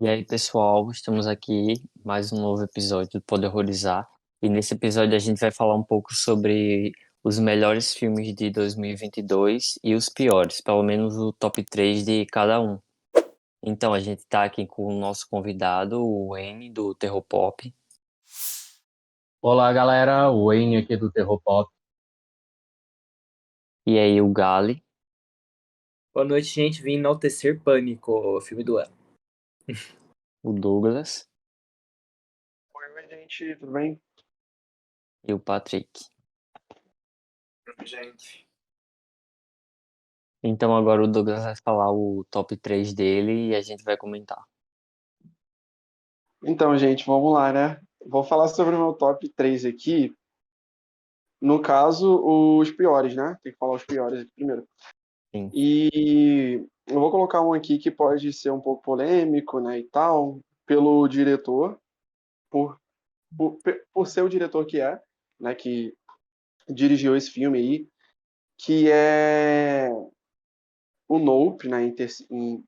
E aí, pessoal, estamos aqui mais um novo episódio do Poder Horrorizar. E nesse episódio a gente vai falar um pouco sobre os melhores filmes de 2022 e os piores, pelo menos o top 3 de cada um. Então a gente tá aqui com o nosso convidado, o Wayne, do Terror Pop. Olá, galera. O Wayne aqui do Terror Pop. E aí o Gali. Boa noite, gente. Vim enaltecer Pânico, o filme do ano. O Douglas Oi, gente, tudo bem? e o Patrick. Gente. Então agora o Douglas vai falar o top 3 dele e a gente vai comentar. Então, gente, vamos lá, né? Vou falar sobre o meu top 3 aqui. No caso, os piores, né? Tem que falar os piores aqui primeiro. Sim. E eu vou colocar um aqui que pode ser um pouco polêmico, né, e tal, pelo diretor, por, por ser o diretor que é, né, que dirigiu esse filme aí, que é o Nope, né?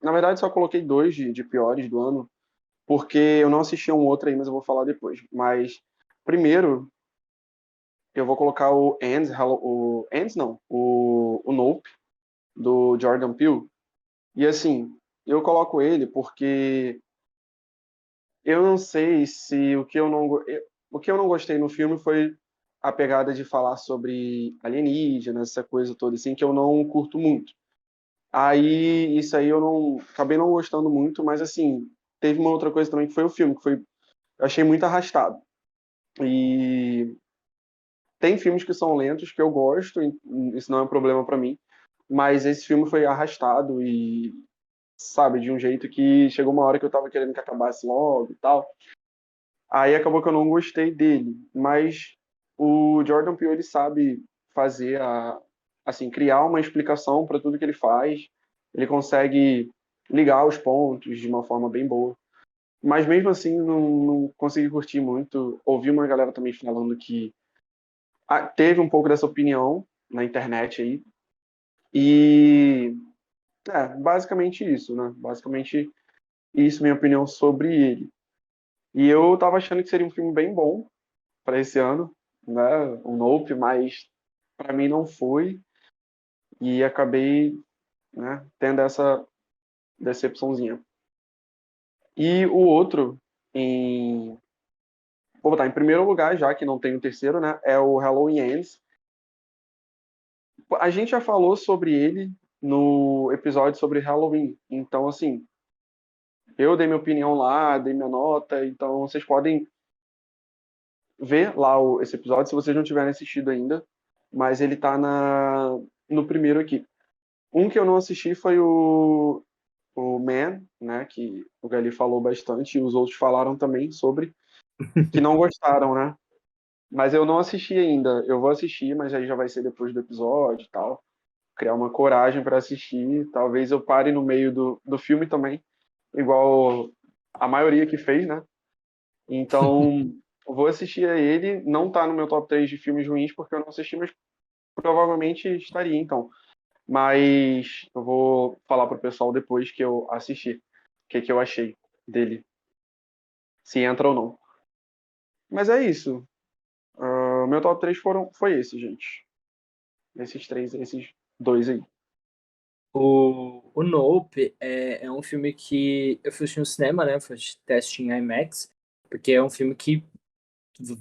Na verdade, só coloquei dois de piores do ano, porque eu não assisti a um outro aí, mas eu vou falar depois. Mas primeiro eu vou colocar o Ends, o Ends não, o Nope do Jordan Peele. E assim, eu coloco ele porque eu não sei se o que eu não gostei no filme foi a pegada de falar sobre alienígenas, essa coisa toda assim que eu não curto muito. Aí isso aí eu não acabei não gostando muito, mas assim, teve uma outra coisa também que foi o filme, que foi eu achei muito arrastado. E tem filmes que são lentos que eu gosto, e isso não é um problema pra mim, mas esse filme foi arrastado e, sabe, de um jeito que chegou uma hora que eu tava querendo que acabasse logo e tal. Aí acabou que eu não gostei dele, mas o Jordan Peele ele sabe fazer assim, criar uma explicação para tudo que ele faz. Ele consegue ligar os pontos de uma forma bem boa. Mas mesmo assim, não consegui curtir muito. Ouvi uma galera também falando que teve um pouco dessa opinião na internet aí. E basicamente isso, né? Basicamente isso, minha opinião sobre ele. E eu tava achando que seria um filme bem bom para esse ano, né? Um Nope, mas para mim não foi. E acabei, né, tendo essa decepçãozinha. E o outro, vou botar em primeiro lugar, já que não tem o terceiro, né? É o Halloween Ends. A gente já falou sobre ele no episódio sobre Halloween. Então, assim, eu dei minha opinião lá, dei minha nota. Então, vocês podem ver lá esse episódio se vocês não tiverem assistido ainda. Mas ele tá no primeiro aqui. Um que eu não assisti foi o Man, né? Que o Gali falou bastante e os outros falaram também sobre, que não gostaram, né? Mas eu não assisti ainda. Eu vou assistir, mas aí já vai ser depois do episódio e tal. Criar uma coragem para assistir. Talvez eu pare no meio do filme também, igual a maioria que fez, né? Então, eu vou assistir a ele. Não tá no meu top 3 de filmes ruins, porque eu não assisti, mas provavelmente estaria, então. Mas eu vou falar pro pessoal depois que eu assisti. O que eu achei dele. Se entra ou não. Mas é isso. Meu top 3 foi esse, gente. Esses dois aí. O Nope é um filme que eu fui assistir no cinema, né? Foi teste em IMAX, porque é um filme que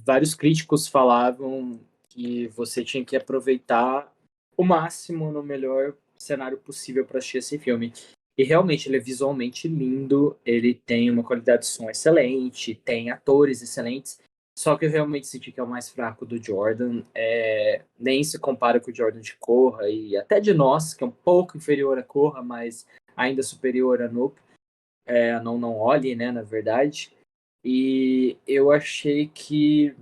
vários críticos falavam que você tinha que aproveitar o máximo no melhor cenário possível para assistir esse filme. E realmente ele é visualmente lindo, ele tem uma qualidade de som excelente, tem atores excelentes. Só que eu realmente senti que é o mais fraco do Jordan. Nem se compara com o Jordan de Corra e até de Nós, que é um pouco inferior a Corra, mas ainda superior a Nope. Não olhe, né, na verdade. E eu achei que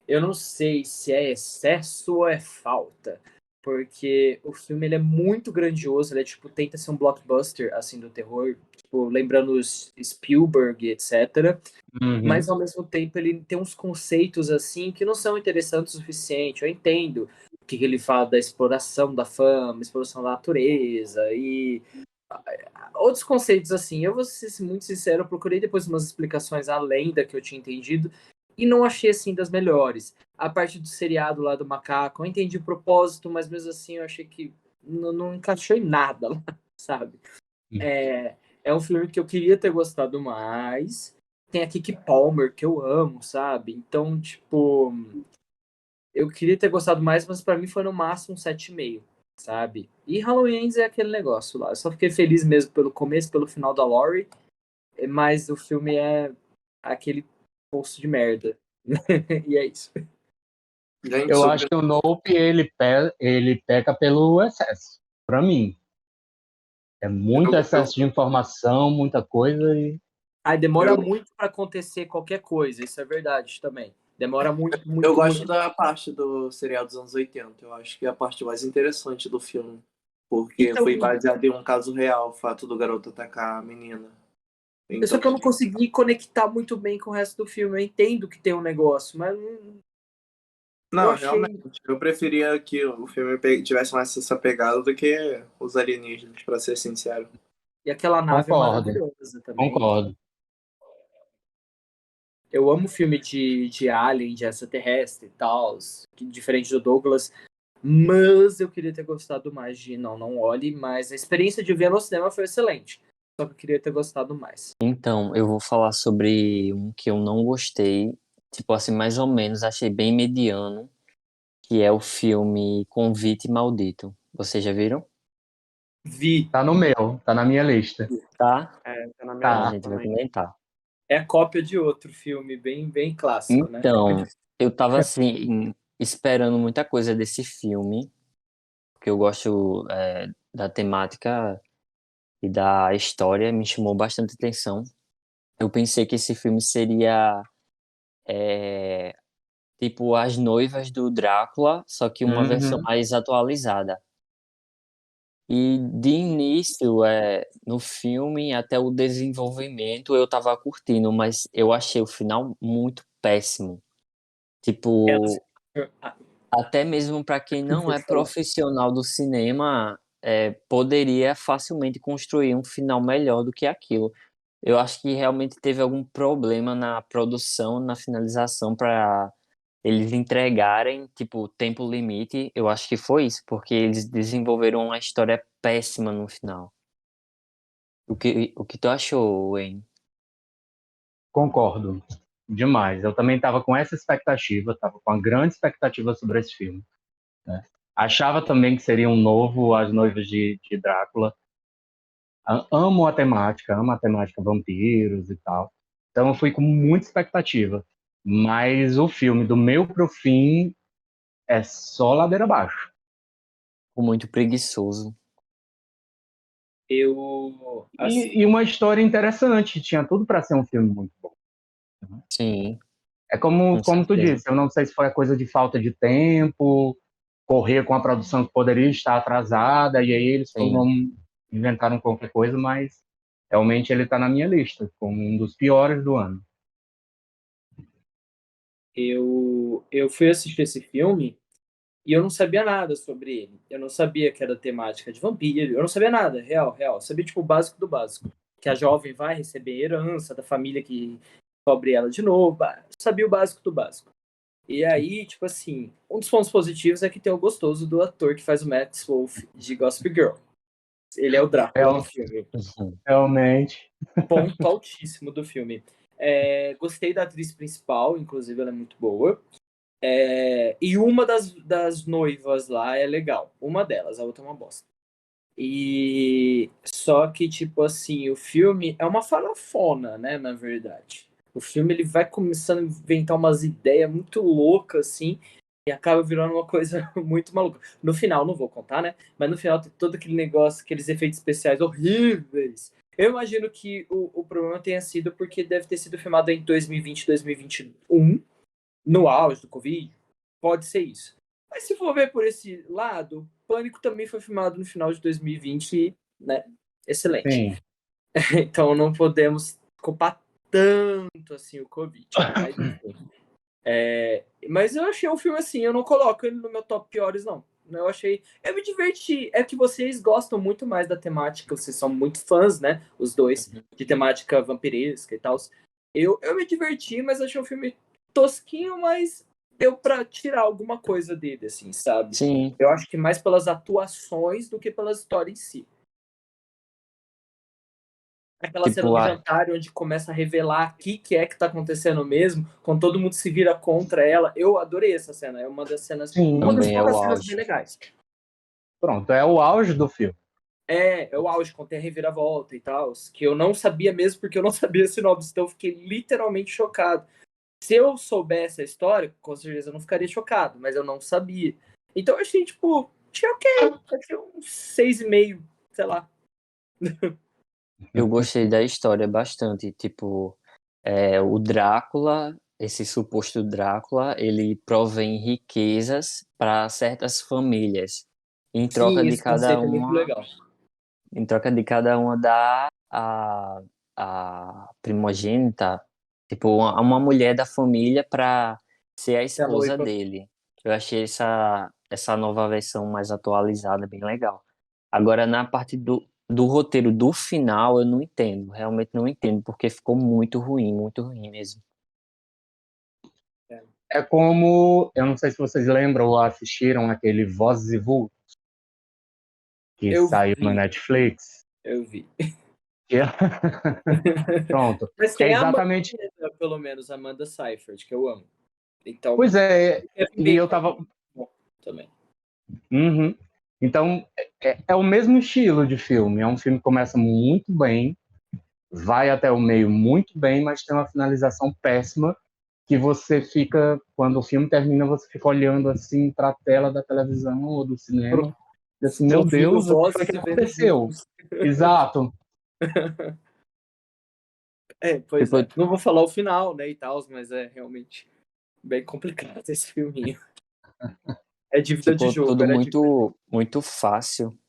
eu não sei se é excesso ou é falta, porque o filme ele é muito grandioso, ele é, tipo, tenta ser um blockbuster assim do terror, tipo, lembrando os Spielberg, etc. Uhum. Mas ao mesmo tempo ele tem uns conceitos assim que não são interessantes o suficiente. Eu entendo o que ele fala da exploração da fama, exploração da natureza e outros conceitos, assim, eu vou ser muito sincero, eu procurei depois umas explicações além da que eu tinha entendido e não achei, assim, das melhores. A parte do seriado lá do macaco, eu entendi o propósito, mas mesmo assim eu achei que não encaixou em nada lá, sabe? É um filme que eu queria ter gostado mais. Tem a Keke Palmer, que eu amo, sabe? Então, tipo, eu queria ter gostado mais, mas pra mim foi no máximo um 7,5, sabe? E Halloween Ends é aquele negócio lá. Eu só fiquei feliz mesmo pelo começo, pelo final da Laurie, mas o filme é aquele poço de merda. E é isso. Gente, Eu sobre acho que o Nope, ele peca pelo excesso, pra mim. É muito excesso de informação, muita coisa e... Aí demora eu, muito pra acontecer qualquer coisa, isso é verdade também. Demora muito, eu muito, gosto muito. da parte do serial dos anos 80. Eu acho que é a parte mais interessante do filme. Porque Então, foi baseado em um caso real, o fato do garoto atacar a menina. só Então, que eu não consegui conectar muito bem com o resto do filme. Eu entendo que tem um negócio, mas eu não, achei. realmente. Eu preferia que o filme tivesse mais essa pegada do que os alienígenas, pra ser sincero. E aquela nave é Concordo, maravilhosa também. concordo. Eu amo filme de Alien, de extraterrestre e tal, diferente do Douglas. Mas eu queria ter gostado mais de Não Olhe, mas a experiência de ver no cinema foi excelente. Só que eu queria ter gostado mais. Então, eu vou falar sobre um que eu não gostei, tipo assim, mais ou menos, achei bem mediano, que é o filme Convite Maldito. Vocês já viram? Vi. Tá no meu, tá na minha lista. Tá? Tá na minha Então a Tá. lista gente vai também. comentar. É a cópia de outro filme, bem, bem clássico, né? Então, eu tava assim, esperando muita coisa desse filme, porque eu gosto da temática e da história, me chamou bastante atenção. Eu pensei que esse filme seria é, tipo As Noivas do Drácula, só que uma versão Uhum. mais atualizada. E de início, no filme, até o desenvolvimento, eu tava curtindo, mas eu achei o final muito péssimo. Tipo, até mesmo para quem não é profissional do cinema, poderia facilmente construir um final melhor do que aquilo. Eu acho que realmente teve algum problema na produção, na finalização para eles entregarem, tipo, tempo limite. Eu acho que foi isso, porque eles desenvolveram uma história péssima no final. O que tu achou, Wayne? Concordo demais. Eu também estava com essa expectativa, estava com uma grande expectativa sobre esse filme, né? Achava também que seria um novo As Noivas de Drácula. Amo a temática vampiros e tal. Então eu fui com muita expectativa. Mas o filme, do meio pro fim, é só ladeira abaixo. Ficou muito preguiçoso. Eu, assim, E uma história interessante, tinha tudo para ser um filme muito bom. Sim, É como, com como tu certeza. disse, eu não sei se foi a coisa de falta de tempo, correr com a produção que poderia estar atrasada, e aí eles foram, Sim. inventaram qualquer coisa, mas realmente ele está na minha lista, como um dos piores do ano. eu fui assistir esse filme e eu não sabia nada sobre ele. Eu não sabia que era temática de vampiro, eu não sabia nada, real, real. Eu sabia, tipo, o básico do básico. Que a jovem vai receber herança da família que cobre ela de novo. Eu sabia o básico do básico. E aí, tipo assim, um dos pontos positivos é que tem o gostoso do ator que faz o Max Wolff de Gossip Girl. Ele é o Drácula no Real- filme. Uhum. Realmente, Ponto altíssimo do filme. Gostei da atriz principal, inclusive ela é muito boa. E uma das noivas lá é legal. Uma delas, a outra é uma bosta. E só que, tipo assim, o filme é uma farofona, né, na verdade. O filme ele vai começando a inventar umas ideias muito loucas, assim, e acaba virando uma coisa muito maluca. No final, não vou contar, né? Mas no final tem todo aquele negócio, aqueles efeitos especiais horríveis. Eu imagino que o problema tenha sido porque deve ter sido filmado em 2020, 2021, no auge do Covid. Pode ser isso. Mas se for ver por esse lado, Pânico também foi filmado no final de 2020, né? Excelente. sim. Então não podemos culpar tanto assim o Covid. Mas, enfim. Mas eu achei um filme assim, eu não coloco ele no meu top piores, não. Eu achei. Eu me diverti. É que vocês gostam muito mais da temática, vocês são muito fãs, né? Os dois, de temática vampiresca e tal. Eu me diverti, mas achei um filme tosquinho, mas deu pra tirar alguma coisa dele, assim, sabe? Sim, Eu acho que mais pelas atuações do que pela história em si. Aquela cena tipo, do jantar onde começa a revelar o que é que tá acontecendo mesmo, quando todo mundo se vira contra ela. Eu adorei essa cena. É uma das cenas, Sim, uma das também é o poucas cenas bem auge. legais. pronto, é o auge do filme. É o auge, quando tem a reviravolta e tal, que eu não sabia mesmo, porque eu não sabia a sinopse, então eu fiquei literalmente chocado. Se eu soubesse a história, com certeza eu não ficaria chocado, mas eu não sabia. Então eu achei, tipo, achei ok, achei um 6,5, sei lá. Eu gostei da história bastante, tipo, o Drácula, esse suposto Drácula, ele provém riquezas para certas famílias. Em troca Sim, de esse cada conceito é muito uma, legal. em troca de cada uma dá a primogênita, tipo, uma mulher da família para ser a É a esposa noiva. dele. Eu achei essa nova versão mais atualizada bem legal. Agora, na parte do roteiro do final, eu não entendo, realmente não entendo, porque ficou muito ruim mesmo. É como, eu não sei se vocês lembram ou assistiram aquele Vozes e Vultos, que Eu saiu na vi, Netflix. eu vi. Que é- Pronto, Mas que é tem a Amanda, exatamente. pelo menos, a Amanda Seyfried, que eu amo. Então, Pois é, Kevin e eu Bacon é tava. bom também. Uhum. Então, é o mesmo estilo de filme. É um filme que começa muito bem, vai até o meio muito bem, mas tem uma finalização péssima que você fica, quando o filme termina, você fica olhando assim para a tela da televisão ou do cinema, e assim, meu Ouvindo Deus, o que foi vozes que e vendo aconteceu? vultos. Exato. Pois Tipo, é. Não vou falar o final, né, e tal, mas é realmente bem complicado esse filminho. É dívida de ficou jogo, tudo era dívida de jogo. muito fácil,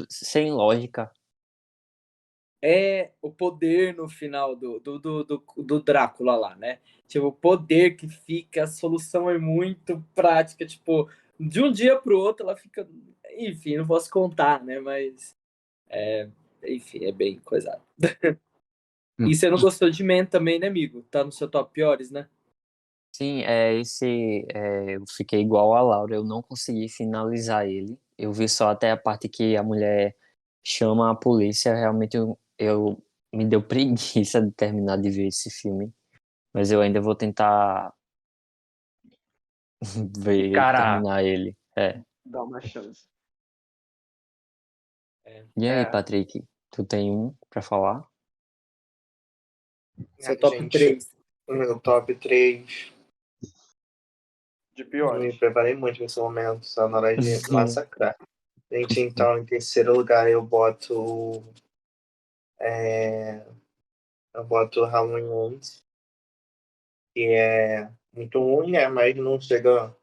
sem lógica. É o poder no final do Drácula lá, né? Tipo, o poder que fica, a solução é muito prática, tipo, de um dia pro outro ela fica. Enfim, não posso contar, né? Mas, enfim, é bem coisado. E você não gostou de Man também, né, amigo? Tá no seu top piores, né? Sim, eu fiquei igual a Laura, eu não consegui finalizar ele. Eu vi só até a parte que a mulher chama a polícia, realmente eu me deu preguiça de terminar de ver esse filme, mas eu ainda vou tentar ver, Cara, terminar ele. É. Dá uma chance. E aí, É, Patrick, tu tem um pra falar? Seu top gente, 3. o meu top 3. De Me piores. preparei muito nesse momento, só na hora de massacrar. Gente, então, em terceiro lugar é, eu boto Halloween Ends, que é muito ruim, né? Mas não chega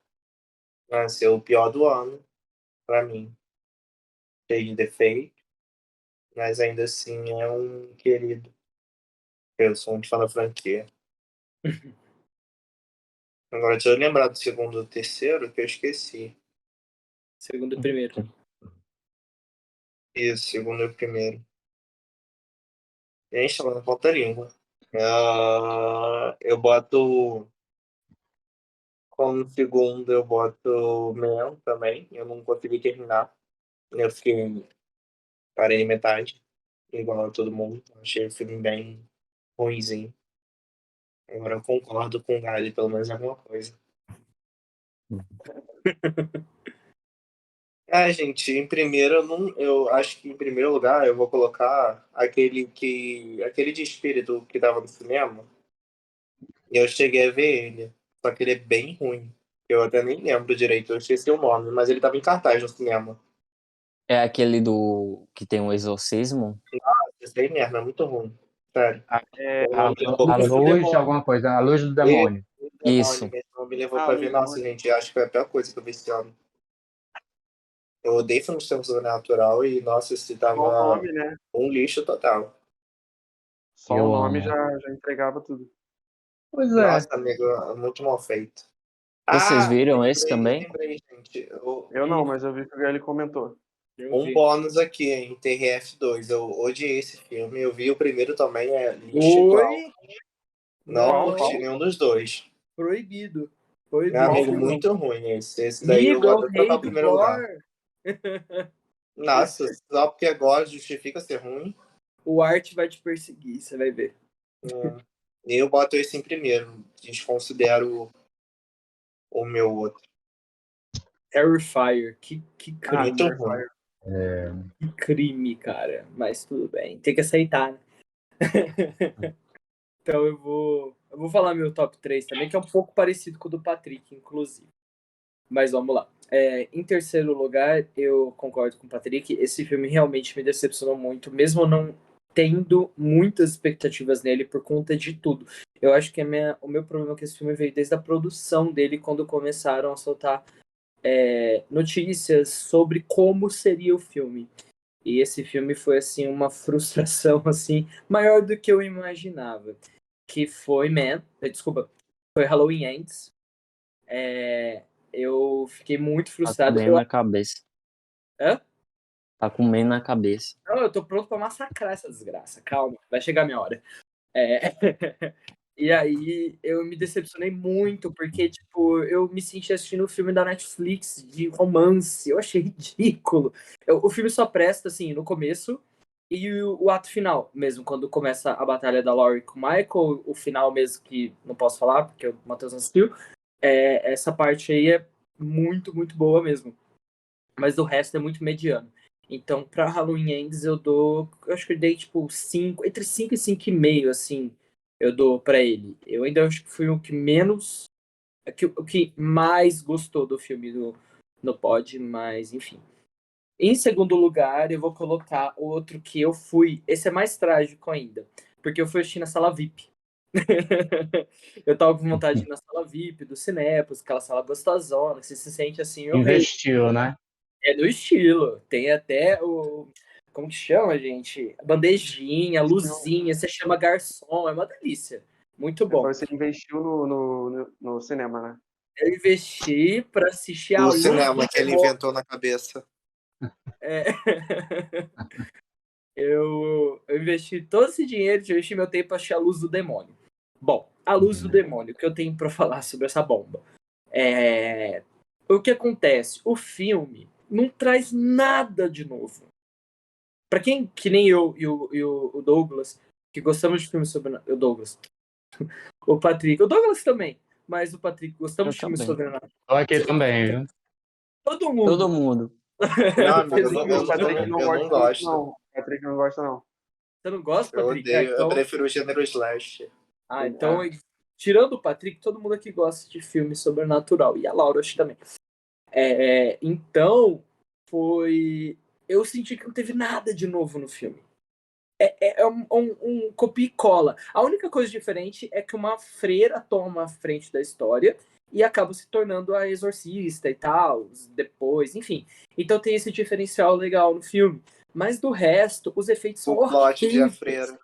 a ser o pior do ano, pra mim. Cheio de defeito, mas ainda assim é um querido. Eu sou muito fã da franquia. Agora, deixa eu lembrar do segundo e do terceiro, que eu esqueci. Segundo e primeiro. Isso, segundo e o primeiro. Gente, mas não falta língua. Eu boto como segundo, eu boto Man também. Eu não consegui terminar. Eu fiquei, parei em metade, igual a todo mundo. Achei o filme bem ruinzinho. Agora eu concordo com o Gali, pelo menos em alguma coisa. Gente, em primeiro, eu acho que em primeiro lugar eu vou colocar aquele de espírito que tava no cinema. E eu cheguei a ver ele. Só que ele é bem ruim. Eu até nem lembro direito, eu esqueci o nome, mas ele tava em cartaz no cinema. É aquele do que tem um exorcismo? Esse aí mesmo, é muito ruim. Sério. é Meu nome levou a pra Lucas do luz de Demônio. alguma coisa, a luz do ver. demônio. O demônio, Isso. meu nome me levou Ah, pra Luz ver. do Nossa, Demônio. gente, acho que foi a pior coisa que eu vi esse ano. Eu odeio filme de terror sobrenatural e, nossa, esse Só o tava nome, né? um lixo total. Só o Eu nome amo. já entregava tudo. Pois é. Nossa, amigo, é muito mal feito. Vocês viram esse também? lembrei, gente. Eu não, mas eu vi que o Gael comentou. Eu Um vi. bônus aqui, em TRF2. Eu odiei esse filme. Eu vi o primeiro também, é lixo igual. Oi? Não Não. curti nenhum dos dois. Proibido. Meu Proibido. amigo, filme? muito ruim esse. Esse daí eu Amigo, é vou o até trocar rei o do primeiro lugar. gore. Nossa, só porque é gosto justifica ser ruim. O Art vai te perseguir, você vai ver. Eu boto esse em primeiro. Desconsidero o meu outro. Terrifier. Que crime. Muito ruim. Que crime, cara. Mas tudo bem. Tem que aceitar, né? Então eu vou falar meu top 3 também, que é um pouco parecido com o do Patrick, inclusive. Mas vamos lá. Em terceiro lugar, eu concordo com o Patrick. Esse filme realmente me decepcionou muito, mesmo não tendo muitas expectativas nele por conta de tudo. Eu acho que o meu problema com esse filme veio desde a produção dele, quando começaram a soltar notícias sobre como seria o filme. E esse filme foi assim uma frustração assim maior do que eu imaginava. Que foi foi Halloween Ends. Eu fiquei muito Tá com frustrado. medo na cabeça. Hã? Tá com medo na cabeça. Não, eu tô pronto pra massacrar essa desgraça. Calma, vai chegar a minha hora. É... E aí eu me decepcionei muito, porque, tipo, eu me senti assistindo um filme da Netflix de romance. Eu achei ridículo. O filme só presta, assim, no começo e o ato final, mesmo, quando começa a batalha da Laurie com o Michael, o final mesmo, que não posso falar, porque o Matheus não assistiu. Essa parte aí é muito, muito boa mesmo. Mas o resto é muito mediano. Então, pra Halloween Ends, eu acho que eu dei, tipo, 5, entre 5 e 5,5, assim, eu dou pra ele. Eu ainda acho que fui o que menos, o que mais gostou do filme no pod, mas, enfim. Em segundo lugar, eu vou colocar outro que eu fui, esse é mais trágico ainda, porque eu fui assistir na sala VIP. Eu tava com vontade de ir na sala VIP do Cinépolis, aquela sala gostosona, que você se sente assim, meu rei. Investiu, né? É do estilo. Tem até o. Como que chama, gente? Bandejinha, luzinha, você chama garçom, é uma delícia. Muito bom. Você investiu no cinema, né? Eu investi pra assistir a O luz cinema do que ele demônio. inventou na cabeça. É. Eu investi todo esse dinheiro, eu investi meu tempo pra assistir a luz do demônio. Bom, a luz do demônio, o que eu tenho pra falar sobre essa bomba? O que acontece? O filme não traz nada de novo. Pra quem, que nem eu e o Douglas, que gostamos de filmes sobre... O Douglas. O Patrick. O Douglas também. Mas o Patrick, gostamos Eu de filmes também. sobrenaturais. Tô aqui também, viu? Todo mundo. Todo mundo. Não, amigo, Fez eu um- não, O Patrick não eu gosta não muito, gosto. não. O Patrick não gosta, não. Você não gosta, Eu Patrick? odeio. Eu Então... prefiro o gênero slash. Então, tirando o Patrick, todo mundo aqui gosta de filme sobrenatural. E a Laura, acho que também. Então, foi... Eu senti que não teve nada de novo no filme. É um copia e cola. A única coisa diferente é que uma freira toma a frente da história e acaba se tornando a exorcista e tal, depois, enfim. Então tem esse diferencial legal no filme. Mas do resto, os efeitos são O plot de A horríveis. Freira.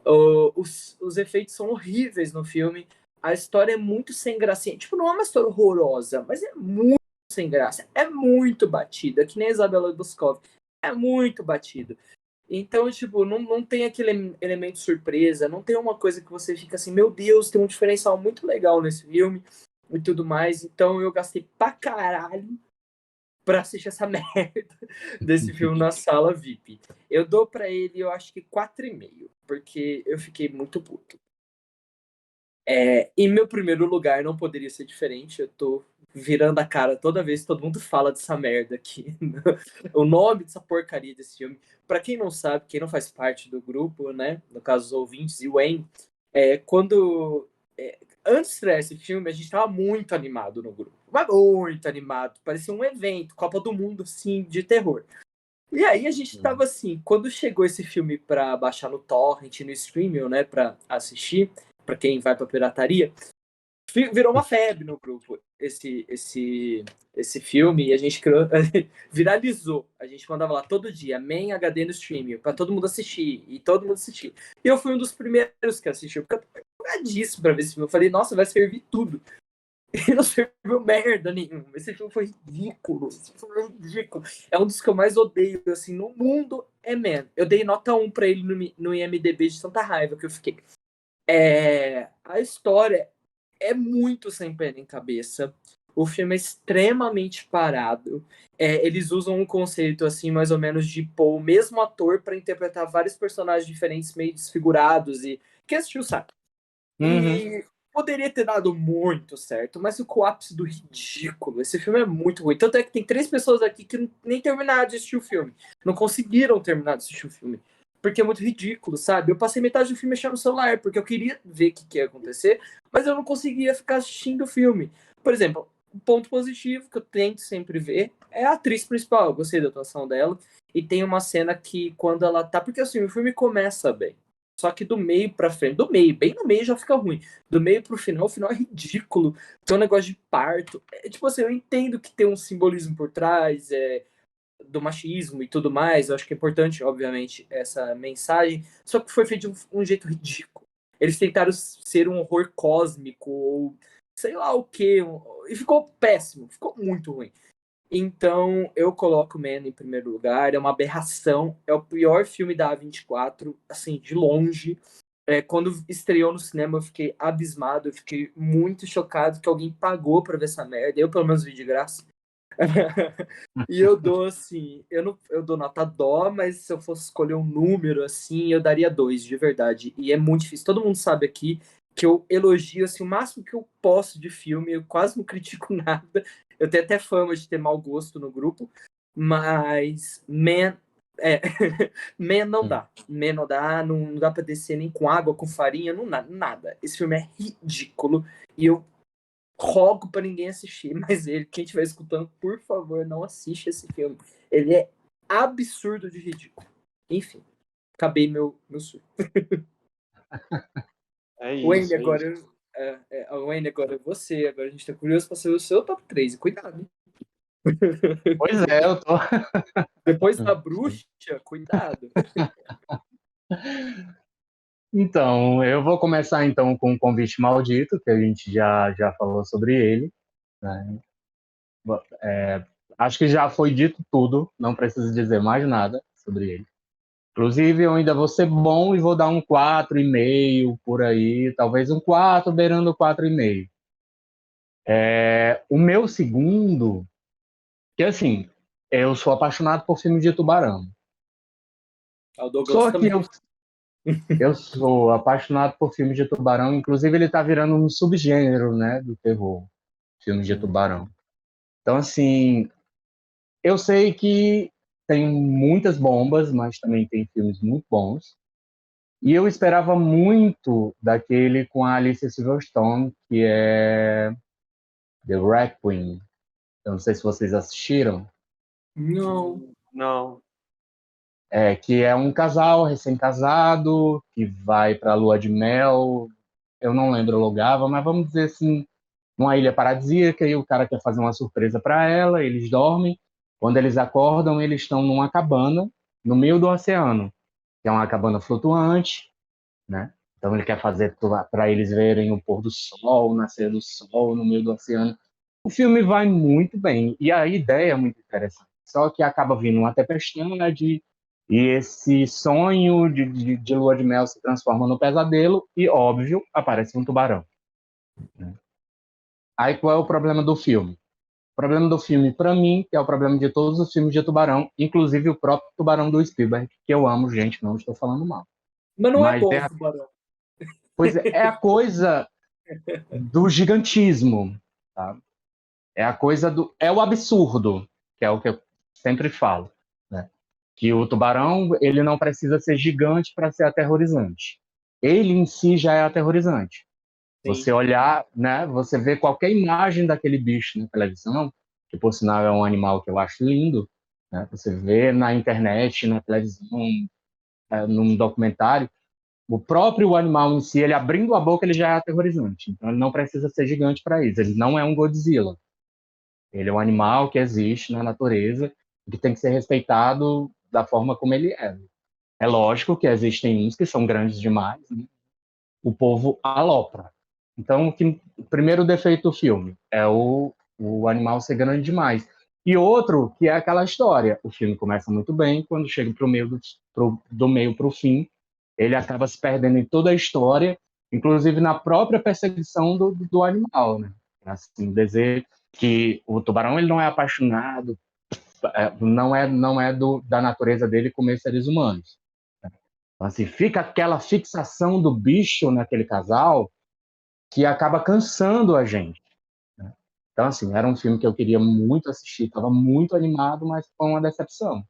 Os efeitos são horríveis no filme. A história é muito sem gracinha. Tipo, não é uma história horrorosa, mas é muito sem graça. É muito batida, que nem a Isabela Boscov. É muito batido. Então, tipo, não tem aquele elemento surpresa, não tem uma coisa que você fica assim, meu Deus, tem um diferencial muito legal nesse filme e tudo mais. Então eu gastei pra caralho pra assistir essa merda desse filme na sala VIP. Eu dou pra ele, eu acho que 4,5, porque eu fiquei muito puto. Em meu primeiro lugar, não poderia ser diferente. Eu tô virando a cara toda vez que todo mundo fala dessa merda aqui. O nome dessa porcaria desse filme. Pra quem não sabe, quem não faz parte do grupo, né? No caso, os ouvintes e o Wayne, quando. Antes de estrear esse filme, a gente tava muito animado no grupo. Mas muito animado. Parecia um evento, Copa do Mundo, assim, de terror. E aí a gente tava assim, quando chegou esse filme pra baixar no Torrent, no Streaming, né? Pra assistir, pra quem vai pra pirataria, virou uma febre no grupo esse filme, e a gente criou, viralizou. A gente mandava lá todo dia, Man HD no streaming, pra todo mundo assistir, e todo mundo assistir. E eu fui um dos primeiros que assistiu, porque eu empolgadíssimo pra ver esse filme. Eu falei, nossa, vai servir tudo. E não serviu merda nenhuma. Esse filme foi ridículo. Esse filme foi ridículo. É um dos que eu mais odeio, assim, no mundo, é Man. Eu dei nota 1 pra ele no IMDB de tanta raiva que eu fiquei. A história é muito sem pé nem cabeça. O filme é extremamente parado. Eles usam um conceito, assim, mais ou menos, de pôr o mesmo ator para interpretar vários personagens diferentes, meio desfigurados. E quem assistiu sabe. E poderia ter dado muito certo, mas o ápice do ridículo. Esse filme é muito ruim. Tanto é que tem 3 pessoas aqui que nem terminaram de assistir o filme. Não conseguiram terminar de assistir o filme. Porque é muito ridículo, sabe? Eu passei metade do filme mexendo no celular, porque eu queria ver o que ia acontecer, mas eu não conseguia ficar assistindo o filme. Por exemplo, um ponto positivo que eu tento sempre ver é a atriz principal. Eu gostei da atuação dela. E tem uma cena que quando ela tá... Porque assim, o filme começa bem. Só que do meio pra frente, bem no meio já fica ruim. Do meio pro final, o final é ridículo. Tem um negócio de parto. Tipo assim, eu entendo que tem um simbolismo por trás, do machismo e tudo mais. Eu acho que é importante, obviamente, essa mensagem. Só que foi feito de um jeito ridículo. Eles tentaram ser um horror cósmico, ou sei lá o quê. E ficou péssimo, ficou muito ruim. Então, eu coloco Man em primeiro lugar. É uma aberração. É o pior filme da A24, assim, de longe. Quando estreou no cinema, eu fiquei abismado. Eu fiquei muito chocado que alguém pagou pra ver essa merda. Eu, pelo menos, vi de graça. E eu dou, assim... Eu dou nota dó, mas se eu fosse escolher um número, assim, eu daria 2, de verdade. E é muito difícil. Todo mundo sabe aqui que eu elogio, assim, o máximo que eu posso de filme. Eu quase não critico nada. Eu tenho até fama de ter mau gosto no grupo, mas Man, Man não dá. Man não dá, não dá pra descer nem com água, com farinha, não dá, nada. Esse filme é ridículo e eu rogo pra ninguém assistir, mas quem estiver escutando, por favor, não assiste esse filme. Ele é absurdo de ridículo. Enfim, acabei meu surto. É isso, Wayne, é agora, isso. Wayne, agora você. Agora a gente tá curioso pra saber o seu top 3. Cuidado, hein? Pois é, eu tô. Depois da bruxa, cuidado. Então, eu vou começar então com o Convite Maldito, que a gente já falou sobre ele, né? Acho que já foi dito tudo, não preciso dizer mais nada sobre ele. Inclusive, eu ainda vou ser bom e vou dar um 4,5 por aí, talvez um 4, beirando 4,5. O meu segundo, que assim, eu sou apaixonado por filme de tubarão. O Douglas Só que também. eu sou apaixonado por filmes de tubarão, inclusive ele está virando um subgênero, né, do terror, filmes de tubarão. Então, assim, eu sei que tem muitas bombas, mas também tem filmes muito bons. E eu esperava muito daquele com a Alicia Silverstone, que é The Requiem. Eu não sei se vocês assistiram. Não. Não. Que é um casal recém-casado que vai para a lua de mel. Eu não lembro o lugar, mas vamos dizer assim, numa ilha paradisíaca, e o cara quer fazer uma surpresa para ela, eles dormem. Quando eles acordam, eles estão numa cabana no meio do oceano, que é uma cabana flutuante, né? Então ele quer fazer para eles verem o pôr do sol, o nascer do sol no meio do oceano. O filme vai muito bem e a ideia é muito interessante. Só que acaba vindo uma tempestade e esse sonho de lua de mel se transforma no pesadelo e, óbvio, aparece um tubarão, né? Aí qual é o problema do filme? O problema do filme, para mim, que é o problema de todos os filmes de tubarão, inclusive o próprio Tubarão do Spielberg, que eu amo, gente, não estou falando mal. Mas não é Mas bom, Tubarão. pois é a coisa do gigantismo, tá? É o absurdo, que é o que eu sempre falo, né? Que o tubarão, ele não precisa ser gigante para ser aterrorizante. Ele em si já é aterrorizante. Sim. Você olhar, né, você vê qualquer imagem daquele bicho na televisão, que por sinal é um animal que eu acho lindo, né? Você vê na internet, na televisão, num documentário, o próprio animal em si, ele abrindo a boca, ele já é aterrorizante. Então ele não precisa ser gigante para isso. Ele não é um Godzilla. Ele é um animal que existe na natureza e que tem que ser respeitado da forma como ele é. É lógico que existem uns que são grandes demais, né? o povo alopra. Então, o primeiro defeito do filme é o animal ser grande demais. E outro, que é aquela história. O filme começa muito bem, quando chega do meio para o fim, ele acaba se perdendo em toda a história, inclusive na própria perseguição do animal, né? Assim, dizer que o tubarão ele não é apaixonado, não é da natureza dele comer seres humanos. Então, assim, fica aquela fixação do bicho naquele casal que acaba cansando a gente. Né? Então, assim, era um filme que eu queria muito assistir, estava muito animado, mas foi uma decepção.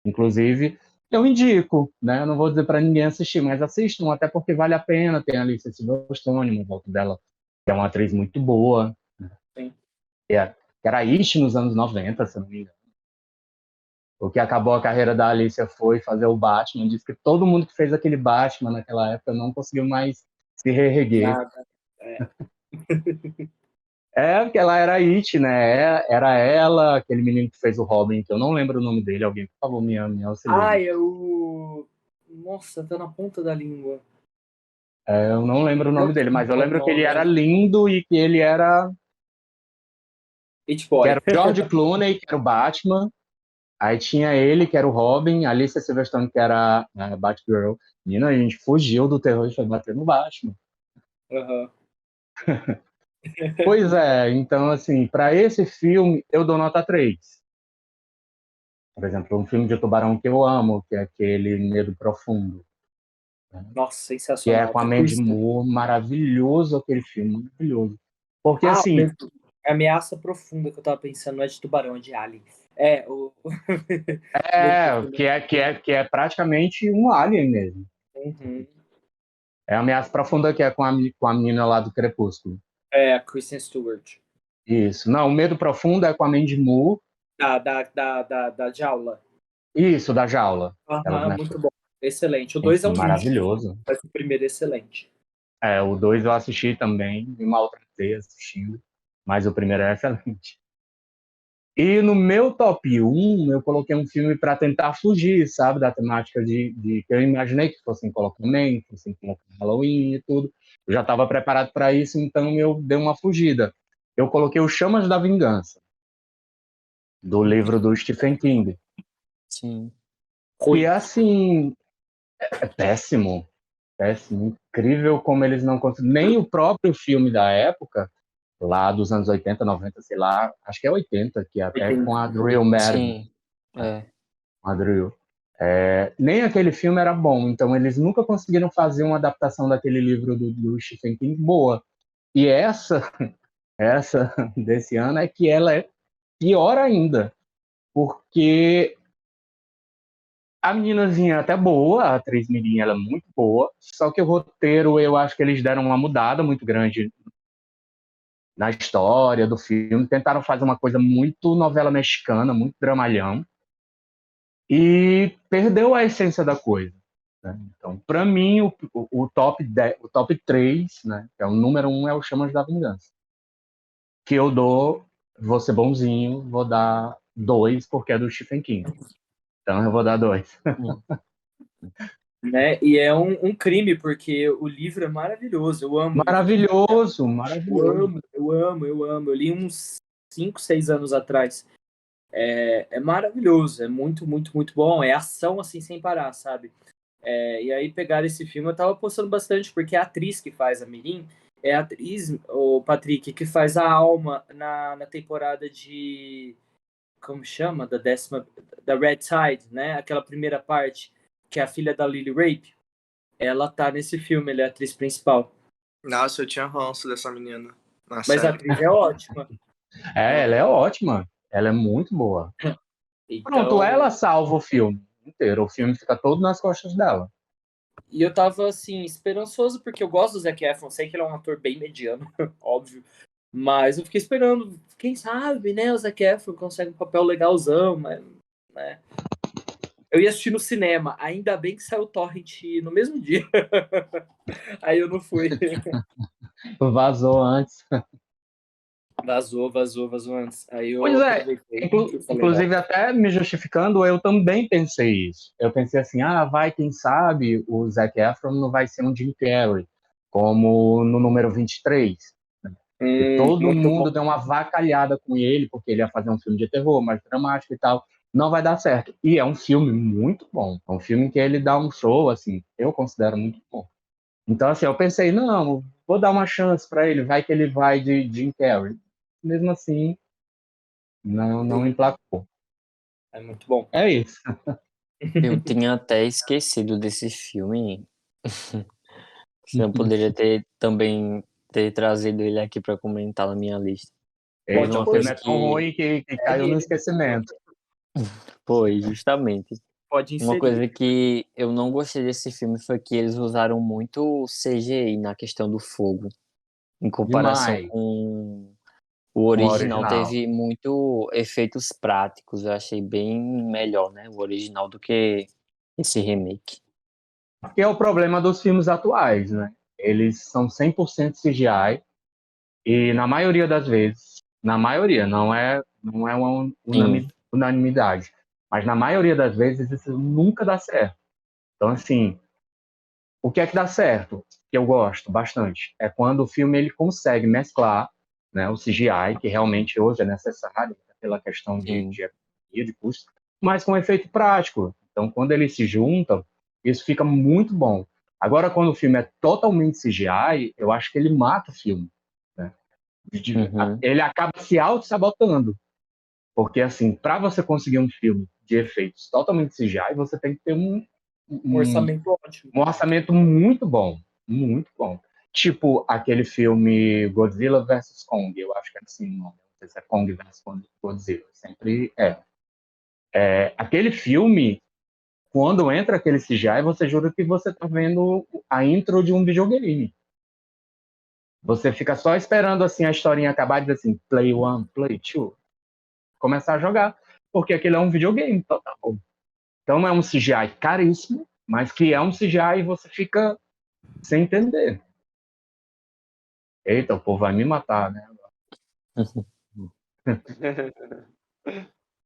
Inclusive, eu indico, né? Eu não vou dizer para ninguém assistir, mas assistam, até porque vale a pena. Tem a Alicia Silverstone, no volta dela, que é uma atriz muito boa. Sim. Que era It nos anos 90, se não me engano. O que acabou a carreira da Alicia foi fazer o Batman. Diz que todo mundo que fez aquele Batman naquela época não conseguiu mais se reerguer. Nada. Porque ela era It, né? Era ela, aquele menino que fez o Robin, que eu não lembro o nome dele. Alguém, por favor, me auxilie. Nossa, tá na ponta da língua. Eu não lembro o nome dele, mas eu lembro que ele era lindo e que ele era... It Boy. Que era o George Clooney, que era o Batman. Aí tinha ele, que era o Robin, a Alicia Silverstone, que era a Batgirl. Menina, a gente fugiu do terror e foi bater no Batman. Uhum. Pois é, então, assim, para esse filme, eu dou nota 3. Por exemplo, um filme de tubarão que eu amo, que é aquele Medo Profundo. Nossa, Que sensacional. é com a Mandy Moore, maravilhoso aquele filme, maravilhoso. Porque, Ah, assim... Ameaça Profunda que eu tava pensando, não é de tubarão, é de alien. Que é praticamente um alien mesmo. Uhum. É a Ameaça Profunda, que é com a menina lá do Crepúsculo. É, a Kristen Stewart. Isso. Não, o Medo Profundo é com a Mandy Moore. Da Jaula. Isso, da Jaula. Muito bom. Excelente. O 2 é um maravilhoso. lixo, mas o primeiro é excelente. O 2 eu assisti também, me maltratei assistindo, mas o primeiro é excelente. E no meu top 1, eu coloquei um filme para tentar fugir, sabe, da temática de que eu imaginei que fossem colocar Man, que fossem colocar Halloween e tudo. Eu já estava preparado para isso, então eu dei uma fugida. Eu coloquei o Chamas da Vingança, do livro do Stephen King. Sim. E assim, é péssimo. Péssimo, incrível como eles não conseguem. Nem o próprio filme da época, lá dos anos 80, 90, sei lá, acho que é 80, que é até 80. com a Drew Barrymore. Sim, é. A Drew. Nem aquele filme era bom, então eles nunca conseguiram fazer uma adaptação daquele livro do Stephen King boa. E essa desse ano é que ela é pior ainda, porque a meninazinha é até boa, a atriz mirim, ela é muito boa, só que o roteiro, eu acho que eles deram uma mudada muito grande na história do filme, tentaram fazer uma coisa muito novela mexicana, muito dramalhão, e perdeu a essência da coisa. Né? Então, para mim, o top 3, né, que é o número 1, é o Chamas da Vingança. Que eu vou ser bonzinho, vou dar 2, porque é do Stephen King. Então eu vou dar 2. Né? E é um crime, porque o livro é maravilhoso. Eu amo. Maravilhoso. Eu amo. Eu li uns 5, 6 anos atrás. É maravilhoso, é muito, muito, muito bom. É ação assim sem parar, sabe? E aí pegaram esse filme, eu tava postando bastante, porque a atriz que faz a Mirim é a atriz, o Patrick, que faz a Alma na temporada de... Como chama? Da Red Tide, né? Aquela primeira parte, que é a filha da Lily Rabe. Ela tá nesse filme, ela é a atriz principal. Nossa, eu tinha ranço dessa menina. Mas série. a atriz é ótima. Ela é ótima. Ela é muito boa. Então... Pronto, ela salva o filme inteiro. O filme fica todo nas costas dela. E eu tava, assim, esperançoso, porque eu gosto do Zac Efron. Sei que ele é um ator bem mediano, óbvio. Mas eu fiquei esperando, quem sabe, né? O Zac Efron consegue um papel legalzão, mas... né? Eu ia assistir no cinema. Ainda bem que saiu o Torrent no mesmo dia. Aí eu não fui. Vazou antes. Vazou antes. Aí eu Pois é. aproveitei. Inclusive, até me justificando, eu também pensei isso. Eu pensei assim, vai, quem sabe o Zac Efron não vai ser um Jim Carrey, como no número 23. E todo Muito mundo bom. deu uma avacalhada com ele, porque ele ia fazer um filme de terror, mais dramático e tal. Não vai dar certo. E é um filme muito bom. É um filme que ele dá um show, assim, eu considero muito bom. Então, assim, eu pensei, não, vou dar uma chance para ele, vai que ele vai de Jim Carrey. Mesmo assim, não emplacou. É muito bom. É isso. Eu tinha até esquecido desse filme. Você não poderia ter também ter trazido ele aqui para comentar na minha lista. Teve Eita, uma o filme coisa é tão que ruim que caiu no esquecimento. foi, justamente. Pode Uma inserir. coisa que eu não gostei desse filme foi que eles usaram muito CGI na questão do fogo. Em comparação Demais com o com o original, original. teve muito efeitos práticos. Eu achei bem melhor, né? O original do que esse remake. Que é o problema dos filmes atuais, né? Eles são 100% CGI e na maioria das vezes, na maioria, não é uma Sim. unanimidade, mas na maioria das vezes isso nunca dá certo. Então, assim, o que é que dá certo? Que eu gosto bastante é quando o filme ele consegue mesclar, né, o CGI, que realmente hoje é necessário pela questão Sim. de economia, de custo, mas com efeito prático. Então, quando eles se juntam, isso fica muito bom. Agora, quando o filme é totalmente CGI, eu acho que ele mata o filme, né? Uhum. Ele acaba se auto-sabotando, porque, assim, para você conseguir um filme de efeitos totalmente CGI, você tem que ter Um um, orçamento ótimo. um orçamento muito bom, muito bom. Tipo aquele filme Godzilla vs Kong, eu acho que é assim o nome. Não sei se é Kong vs Godzilla, sempre é. Aquele filme, quando entra aquele CGI, você jura que você está vendo a intro de um videogame. Você fica só esperando assim a historinha acabar e dizer assim, play one, play two, começar a jogar, porque aquele é um videogame total. Então é um CGI caríssimo, mas que é um CGI e você fica sem entender. Eita, o povo vai me matar, né?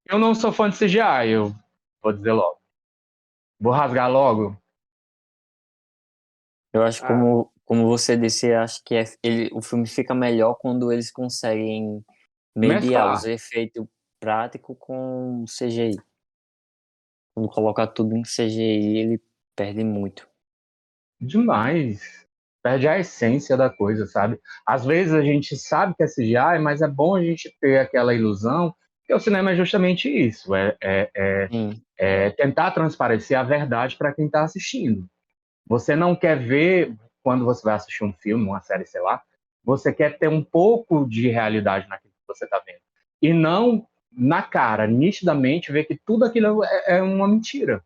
Eu não sou fã de CGI, eu vou dizer logo. Vou rasgar logo. Eu acho Ah, como você disse, eu acho que o filme fica melhor quando eles conseguem mediar os Mesclar. efeitos práticos com CGI. Quando colocar tudo em CGI, ele perde muito. Demais. Perde a essência da coisa, sabe? Às vezes a gente sabe que é CGI, mas é bom a gente ter aquela ilusão, porque o cinema é justamente isso, Sim. é tentar transparecer a verdade para quem está assistindo. Você não quer ver, quando você vai assistir um filme, uma série, sei lá, você quer ter um pouco de realidade naquilo que você está vendo. E não, na cara, nitidamente, ver que tudo aquilo é uma mentira.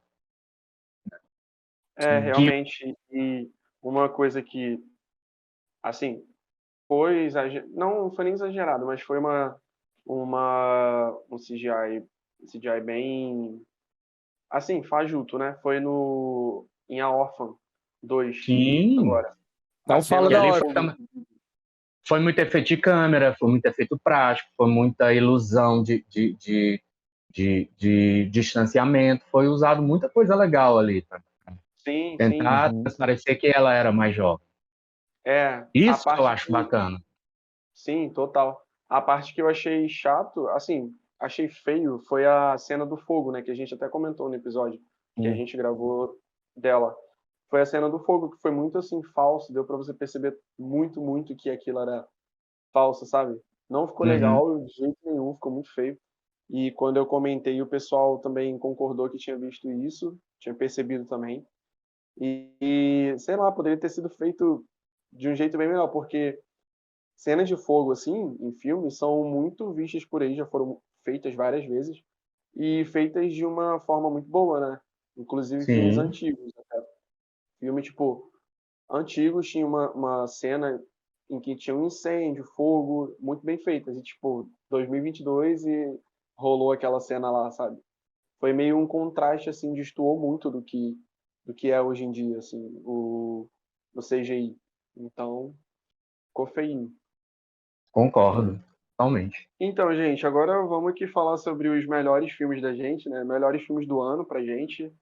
Que, realmente. E uma coisa que, assim, foi não foi nem exagerado, mas foi um CGI bem, assim, fajuto, né? Foi no em A Órfã 2 sim, agora. A Não cena fala que da do ali hora. fogo. foi muito efeito de câmera, foi muito efeito prático, foi muita ilusão de distanciamento, foi usado muita coisa legal ali, tá? Sim, sim. Tentar Uhum. parecer que ela era mais jovem. A Isso que eu parte acho que, bacana. sim, total. A parte que eu achei chato, assim, achei feio, foi a cena do fogo, né? Que a gente até comentou no episódio que a Sim. gente gravou dela. Foi a cena do fogo, que foi muito, assim, falso. Deu pra você perceber muito, muito que aquilo era falso, sabe? Não ficou Uhum. legal de jeito nenhum, ficou muito feio. E quando eu comentei, o pessoal também concordou que tinha visto isso, tinha percebido também. Sei lá, poderia ter sido feito de um jeito bem melhor, porque cenas de fogo, assim, em filmes, são muito vistas por aí, já foram feitas várias vezes, e feitas de uma forma muito boa, né? Inclusive filmes Sim, antigos, até. Filme, tipo, antigos tinha uma cena em que tinha um incêndio, fogo, muito bem feitas, e tipo, 2022 e rolou aquela cena lá, sabe? Foi meio um contraste, assim, destoou muito do que é hoje em dia, assim, o CGI. Então, ficou feinho. concordo, Sim. totalmente. Então, gente, agora vamos aqui falar sobre os melhores filmes da gente, né? Melhores filmes do ano pra gente.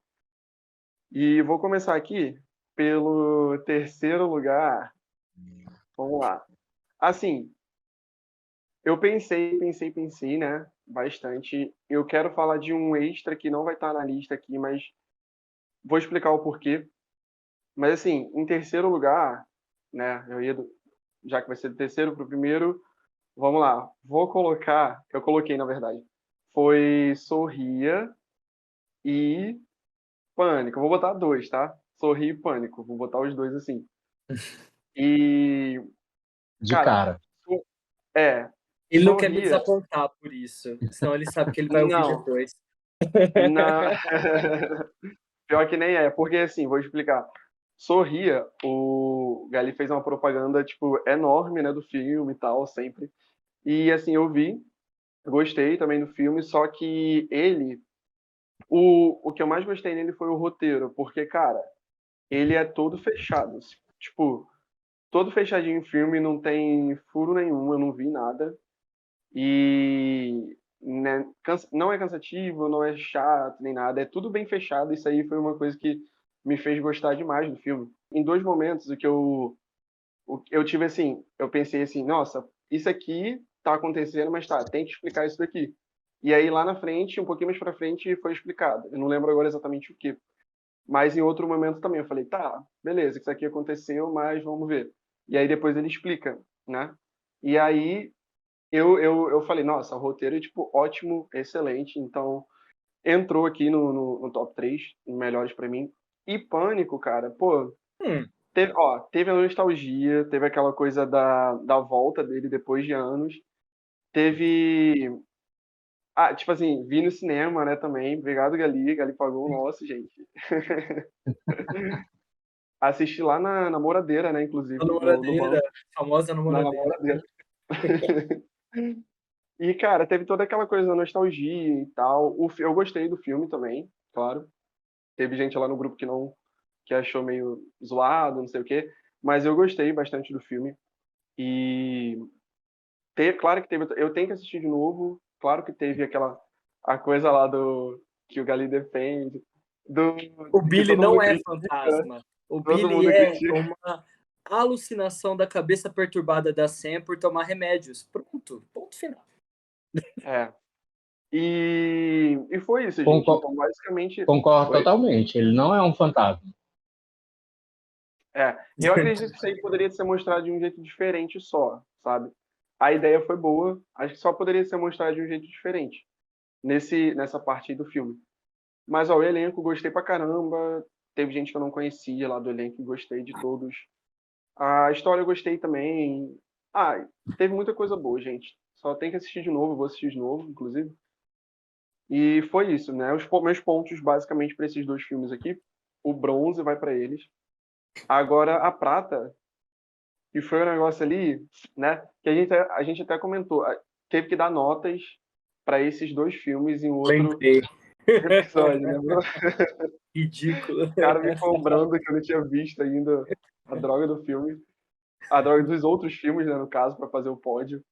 E vou começar aqui pelo terceiro lugar. Vamos lá. Assim, eu pensei, né? Bastante. Eu quero falar de um extra que não vai estar na lista aqui, mas vou explicar o porquê. Mas assim, em terceiro lugar, né? Já que vai ser do terceiro para o primeiro, vamos lá. Eu coloquei na verdade. Foi Sorria e Pânico. Eu vou botar dois, tá? Sorria e Pânico. Vou botar os dois assim. E, De cara, cara. é, Ele não quer me Sorria. desapontar por isso, senão ele sabe que ele vai ouvir Não, depois. não. Pior que nem é, porque assim, vou explicar. Sorria, o Gali fez uma propaganda, tipo, enorme, né, do filme e tal, sempre. E assim, eu vi, gostei também do filme, só que o que eu mais gostei nele foi o roteiro, porque, cara, ele é todo fechado. Tipo, todo fechadinho o filme, não tem furo nenhum, eu não vi nada. E né, não é cansativo, não é chato nem nada, é tudo bem fechado. Isso aí foi uma coisa que me fez gostar demais do filme. Em dois momentos, eu tive assim, eu pensei assim, nossa, isso aqui tá acontecendo, mas tá, tem que explicar isso daqui. E aí lá na frente, um pouquinho mais pra frente, foi explicado. Eu não lembro agora exatamente o que. Mas em outro momento também eu falei, tá, beleza, isso aqui aconteceu, mas vamos ver. E aí depois ele explica, né? E aí eu falei, nossa, o roteiro é, tipo, ótimo, excelente. Então, entrou aqui no top 3 melhores pra mim. E Pânico, cara, pô, Hum, teve a nostalgia, teve aquela coisa da volta dele depois de anos. Teve. Ah, tipo assim, vi no cinema, né, também. Obrigado, Gali. Gali pagou o nosso, gente. Assisti lá na Namoradeira, né, a inclusive, no namoradeira, banco. famosa Na namoradeira. Namoradeira. E, cara, teve toda aquela coisa da nostalgia e tal. Eu gostei do filme também, claro. Teve gente lá no grupo que achou meio zoado, não sei o quê. Mas eu gostei bastante do filme. E claro que teve. Eu tenho que assistir de novo. Claro que teve a coisa lá do que o Gali defende, do O que Billy todo mundo não é critica, né? fantasma. O Todo Billy mundo é critica. uma alucinação da cabeça perturbada da Sam por tomar remédios. Pronto, ponto final. É. E foi isso, gente. Concor- Então, basicamente. Concordo Oi? totalmente. Ele não é um fantasma. Eu acredito que isso aí poderia ser mostrado de um jeito diferente só, sabe? A ideia foi boa, acho que só poderia ser mostrado de um jeito diferente nessa parte aí do filme. Mas ó, o elenco gostei pra caramba, teve gente que eu não conhecia lá do elenco, gostei de todos. A história eu gostei também. Ah, teve muita coisa boa, gente. Só tem que assistir de novo, vou assistir de novo, inclusive. E foi isso, né? Meus pontos basicamente para esses dois filmes aqui, o bronze vai para eles. Agora a prata. E foi um negócio ali, né? Que a gente até comentou. Teve que dar notas para esses dois filmes em outro Lembrei. episódio, né? O Ridículo. cara me cobrando que eu não tinha visto ainda a droga do filme. A droga dos outros filmes, né? No caso, para fazer o pódio.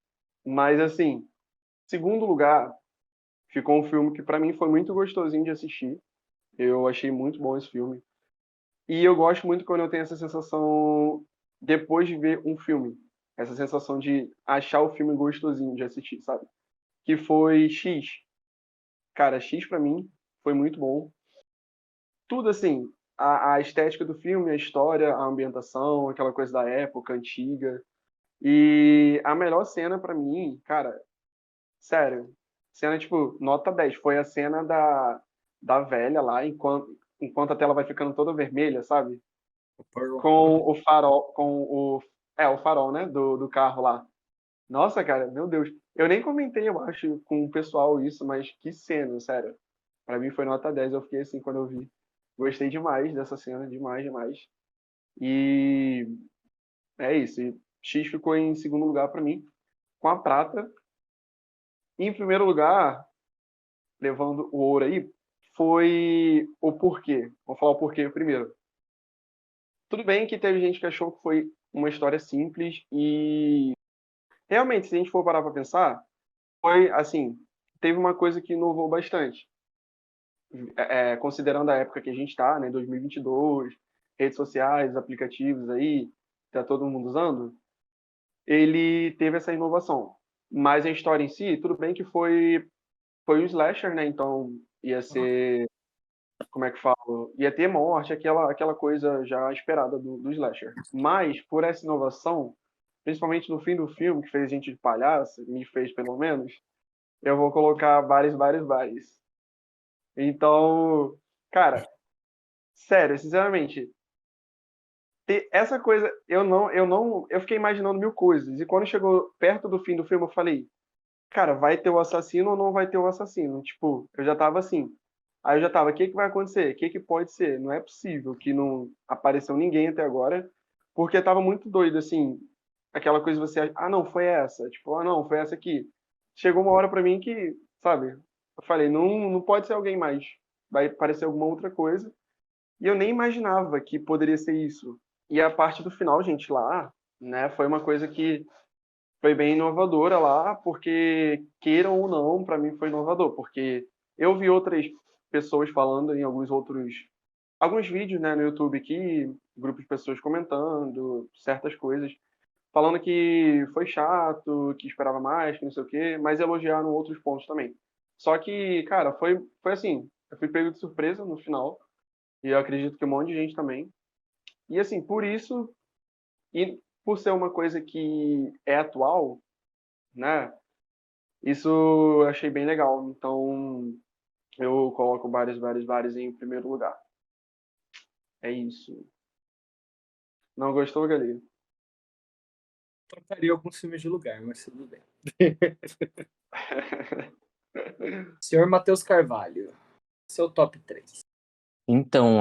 Mas, assim, segundo lugar, ficou um filme que para mim foi muito gostosinho de assistir. Eu achei muito bom esse filme. E eu gosto muito quando eu tenho essa sensação depois de ver um filme. Essa sensação de achar o filme gostosinho de assistir, sabe? Que foi X. Cara, X pra mim foi muito bom. Tudo assim, a estética do filme, a história, a ambientação, aquela coisa da época antiga. E a melhor cena pra mim, cara, sério, cena tipo nota 10, foi a cena da velha lá enquanto a tela vai ficando toda vermelha, sabe? Com o farol, o farol, né, do carro lá. Nossa, cara, meu Deus. Eu nem comentei, eu acho, com o pessoal isso, mas que cena, sério. Pra mim foi nota 10, eu fiquei assim quando eu vi. Gostei demais dessa cena, demais, demais. E é isso. E X ficou em segundo lugar pra mim, com a prata. E em primeiro lugar, levando o ouro aí, foi o porquê. Vou falar o porquê primeiro. Tudo bem que teve gente que achou que foi uma história simples e realmente, se a gente for parar pra pensar, foi assim, teve uma coisa que inovou bastante. Considerando a época que a gente está, né, 2022, redes sociais, aplicativos aí, tá todo mundo usando. ele teve essa inovação. Mas a história em si, tudo bem que foi um slasher, né? Então ia ser, como é que falo? Ia ter morte, aquela coisa já esperada do slasher. Mas por essa inovação, principalmente no fim do filme, que fez a gente de palhaço, me fez pelo menos, eu vou colocar vários, vários, vários. Então, cara, sério, sinceramente, essa coisa, eu fiquei imaginando mil coisas. E quando chegou perto do fim do filme, eu falei, cara, vai ter o assassino ou não vai ter o assassino? Tipo, eu já tava assim. Aí eu já tava, o que que vai acontecer? O que que pode ser? Não é possível que não apareceu ninguém até agora, porque tava muito doido, assim, aquela coisa de você, ah, não, foi essa. Tipo, ah, não, foi essa aqui. Chegou uma hora pra mim que, sabe, eu falei, não pode ser alguém mais. Vai aparecer alguma outra coisa. E eu nem imaginava que poderia ser isso. E a parte do final, gente, lá, né, foi uma coisa que foi bem inovadora lá, porque queiram ou não, para mim foi inovador, porque eu vi outras pessoas falando em alguns vídeos, né, no YouTube aqui, grupos de pessoas comentando certas coisas, falando que foi chato, que esperava mais, que não sei o quê, mas elogiaram outros pontos também. Só que, cara, foi assim, eu fui pego de surpresa no final, e eu acredito que um monte de gente também. E assim, por isso, e por ser uma coisa que é atual, né? Isso eu achei bem legal. Então, eu coloco vários, vários, vários em primeiro lugar. É isso. Não gostou, Galinha? Trocaria alguns filmes de lugar, mas tudo bem. Senhor Matheus Carvalho, seu top 3. Então,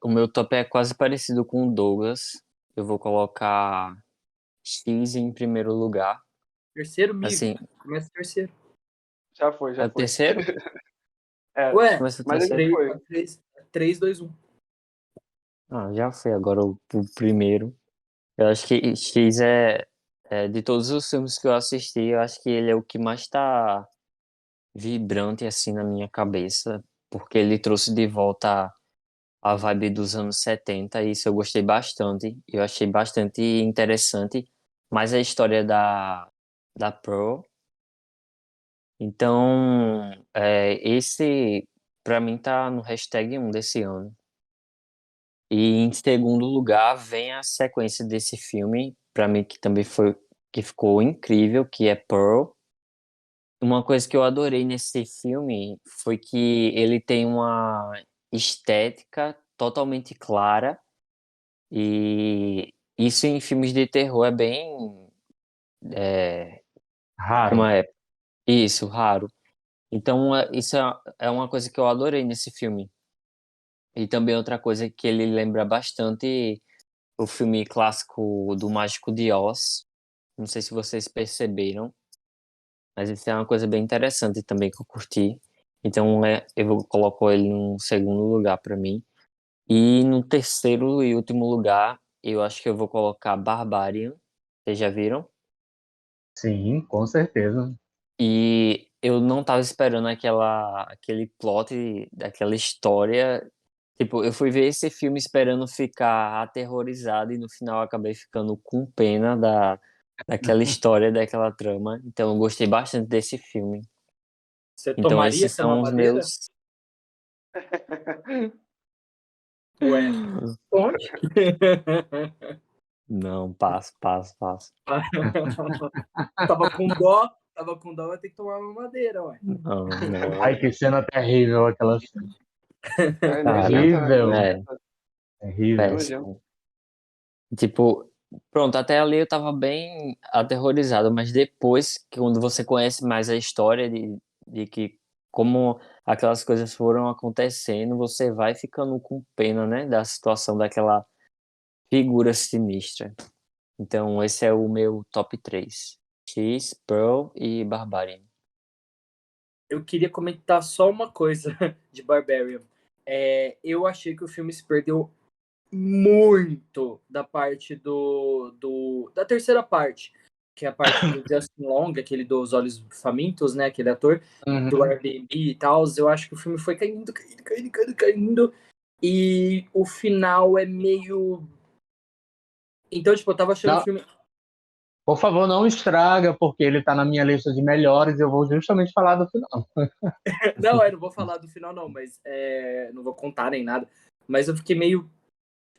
o meu top é quase parecido com o Douglas. Eu vou colocar X em primeiro lugar. Terceiro, Migo. Assim, Começa o terceiro. Já foi, é já o foi. terceiro? É, Ué, Começa o mas ele terceiro? foi. 3, 2, 1. Ah, já foi agora o primeiro. Eu acho que X de todos os filmes que eu assisti, eu acho que ele é o que mais tá vibrante assim na minha cabeça, porque ele trouxe de volta a vibe dos anos 70 e isso eu gostei bastante. Eu achei bastante interessante, mais a história da Pearl. Então, esse pra mim tá no hashtag 1 desse ano. E em segundo lugar vem a sequência desse filme, pra mim que também que ficou incrível, que é Pearl. Uma coisa que eu adorei nesse filme foi que ele tem uma estética totalmente clara e isso em filmes de terror é bem, como Raro. é, isso, raro. Então isso é uma coisa que eu adorei nesse filme. E também outra coisa que ele lembra bastante o filme clássico do Mágico de Oz. Não sei se vocês perceberam, mas isso é uma coisa bem interessante também que eu curti. Então coloco ele no segundo lugar para mim. E no terceiro e último lugar, eu acho que eu vou colocar Barbarian. Vocês já viram? Sim, com certeza. E eu não tava esperando aquele plot daquela história. Tipo, eu fui ver esse filme esperando ficar aterrorizado e no final eu acabei ficando com pena daquela história, daquela trama. Então eu gostei bastante desse filme. Você Então tomaria esses essa são os mamadeira? meus. Ué, onde? Não, passo, passo, passo. Tava com dó, vai ter que tomar uma mamadeira, ué. Não, não. Ai, que cena terrível aquela cena. É Cara, nojenta, né? Terrível. é Nojenta. Terrível. Nojenta. péssimo. Tipo, pronto, até ali eu tava bem aterrorizado, mas depois, que quando você conhece mais a história de que como aquelas coisas foram acontecendo, você vai ficando com pena, né, da situação daquela figura sinistra. Então, esse é o meu top 3. X, Pearl e Barbarian. Eu queria comentar só uma coisa de Barbarian. Eu achei que o filme se perdeu muito da parte da terceira parte, que é a parte do Justin Long, aquele dos Olhos Famintos, né, aquele ator do Uhum. Airbnb e tal. Eu acho que o filme foi caindo, caindo, caindo, caindo, caindo, e o final é meio... Então, tipo, eu tava achando o Não, filme... Por favor, não estraga, porque ele tá na minha lista de melhores e eu vou justamente falar do final. Não, eu não vou falar do final, não, mas não vou contar nem nada. Mas eu fiquei meio.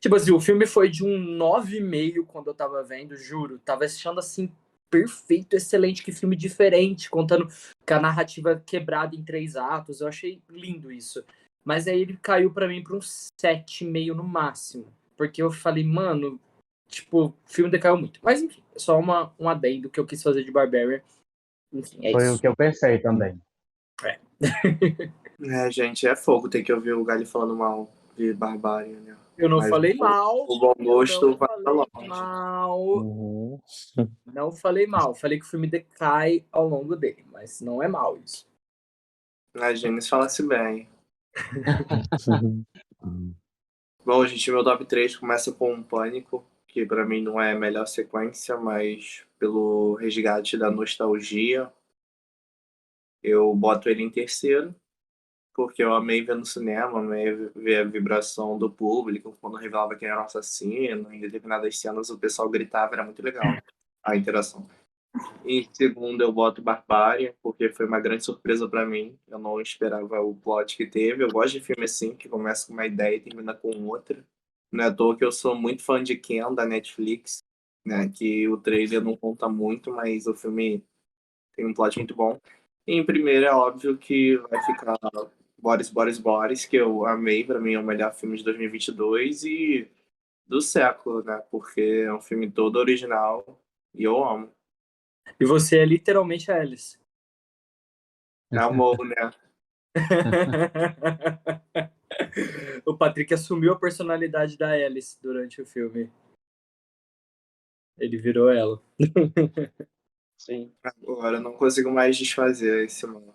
Tipo assim, o filme foi de um 9,5 quando eu tava vendo, juro. Tava achando assim, perfeito, excelente, que filme diferente, contando com a narrativa quebrada em 3 atos. Eu achei lindo isso. Mas aí ele caiu pra mim pra um 7,5 no máximo. Porque eu falei, mano, tipo, o filme decaiu muito. Mas enfim, é só um adendo que eu quis fazer de Barbarian. Enfim, é Foi o isso. que eu pensei também. Gente, é fogo ter que ouvir o Galho falando mal de Barbárie, né? Eu não Mas falei mal. o bom Eu gosto não vai pra falei longe. mal. Uhum. Não falei mal. Falei que o filme decai ao longo dele, mas não é mal isso. A Gênesis fala-se bem. Bom, gente, meu top 3 começa com um Pânico, que pra mim não é a melhor sequência, mas pelo resgate da nostalgia, eu boto ele em terceiro, porque eu amei ver no cinema, amei ver a vibração do público, quando revelava quem era o assassino, em determinadas cenas o pessoal gritava, era muito legal a interação. Em segundo, eu boto Barbárie, porque foi uma grande surpresa pra mim. Eu não esperava o plot que teve. Eu gosto de filme assim, que começa com uma ideia e termina com outra. Não é à toa que eu sou muito fã de Ken, da Netflix, né? Que o trailer não conta muito, mas o filme tem um plot muito bom. E em primeiro, é óbvio que vai ficar Boris, Boris, Boris, que eu amei. Pra mim é o melhor filme de 2022 e do século, né? Porque é um filme todo original e eu amo. E você é literalmente a Alice. Amor, né? O Patrick assumiu a personalidade da Alice durante o filme. Ele virou ela. Sim. Agora eu não consigo mais desfazer esse mal.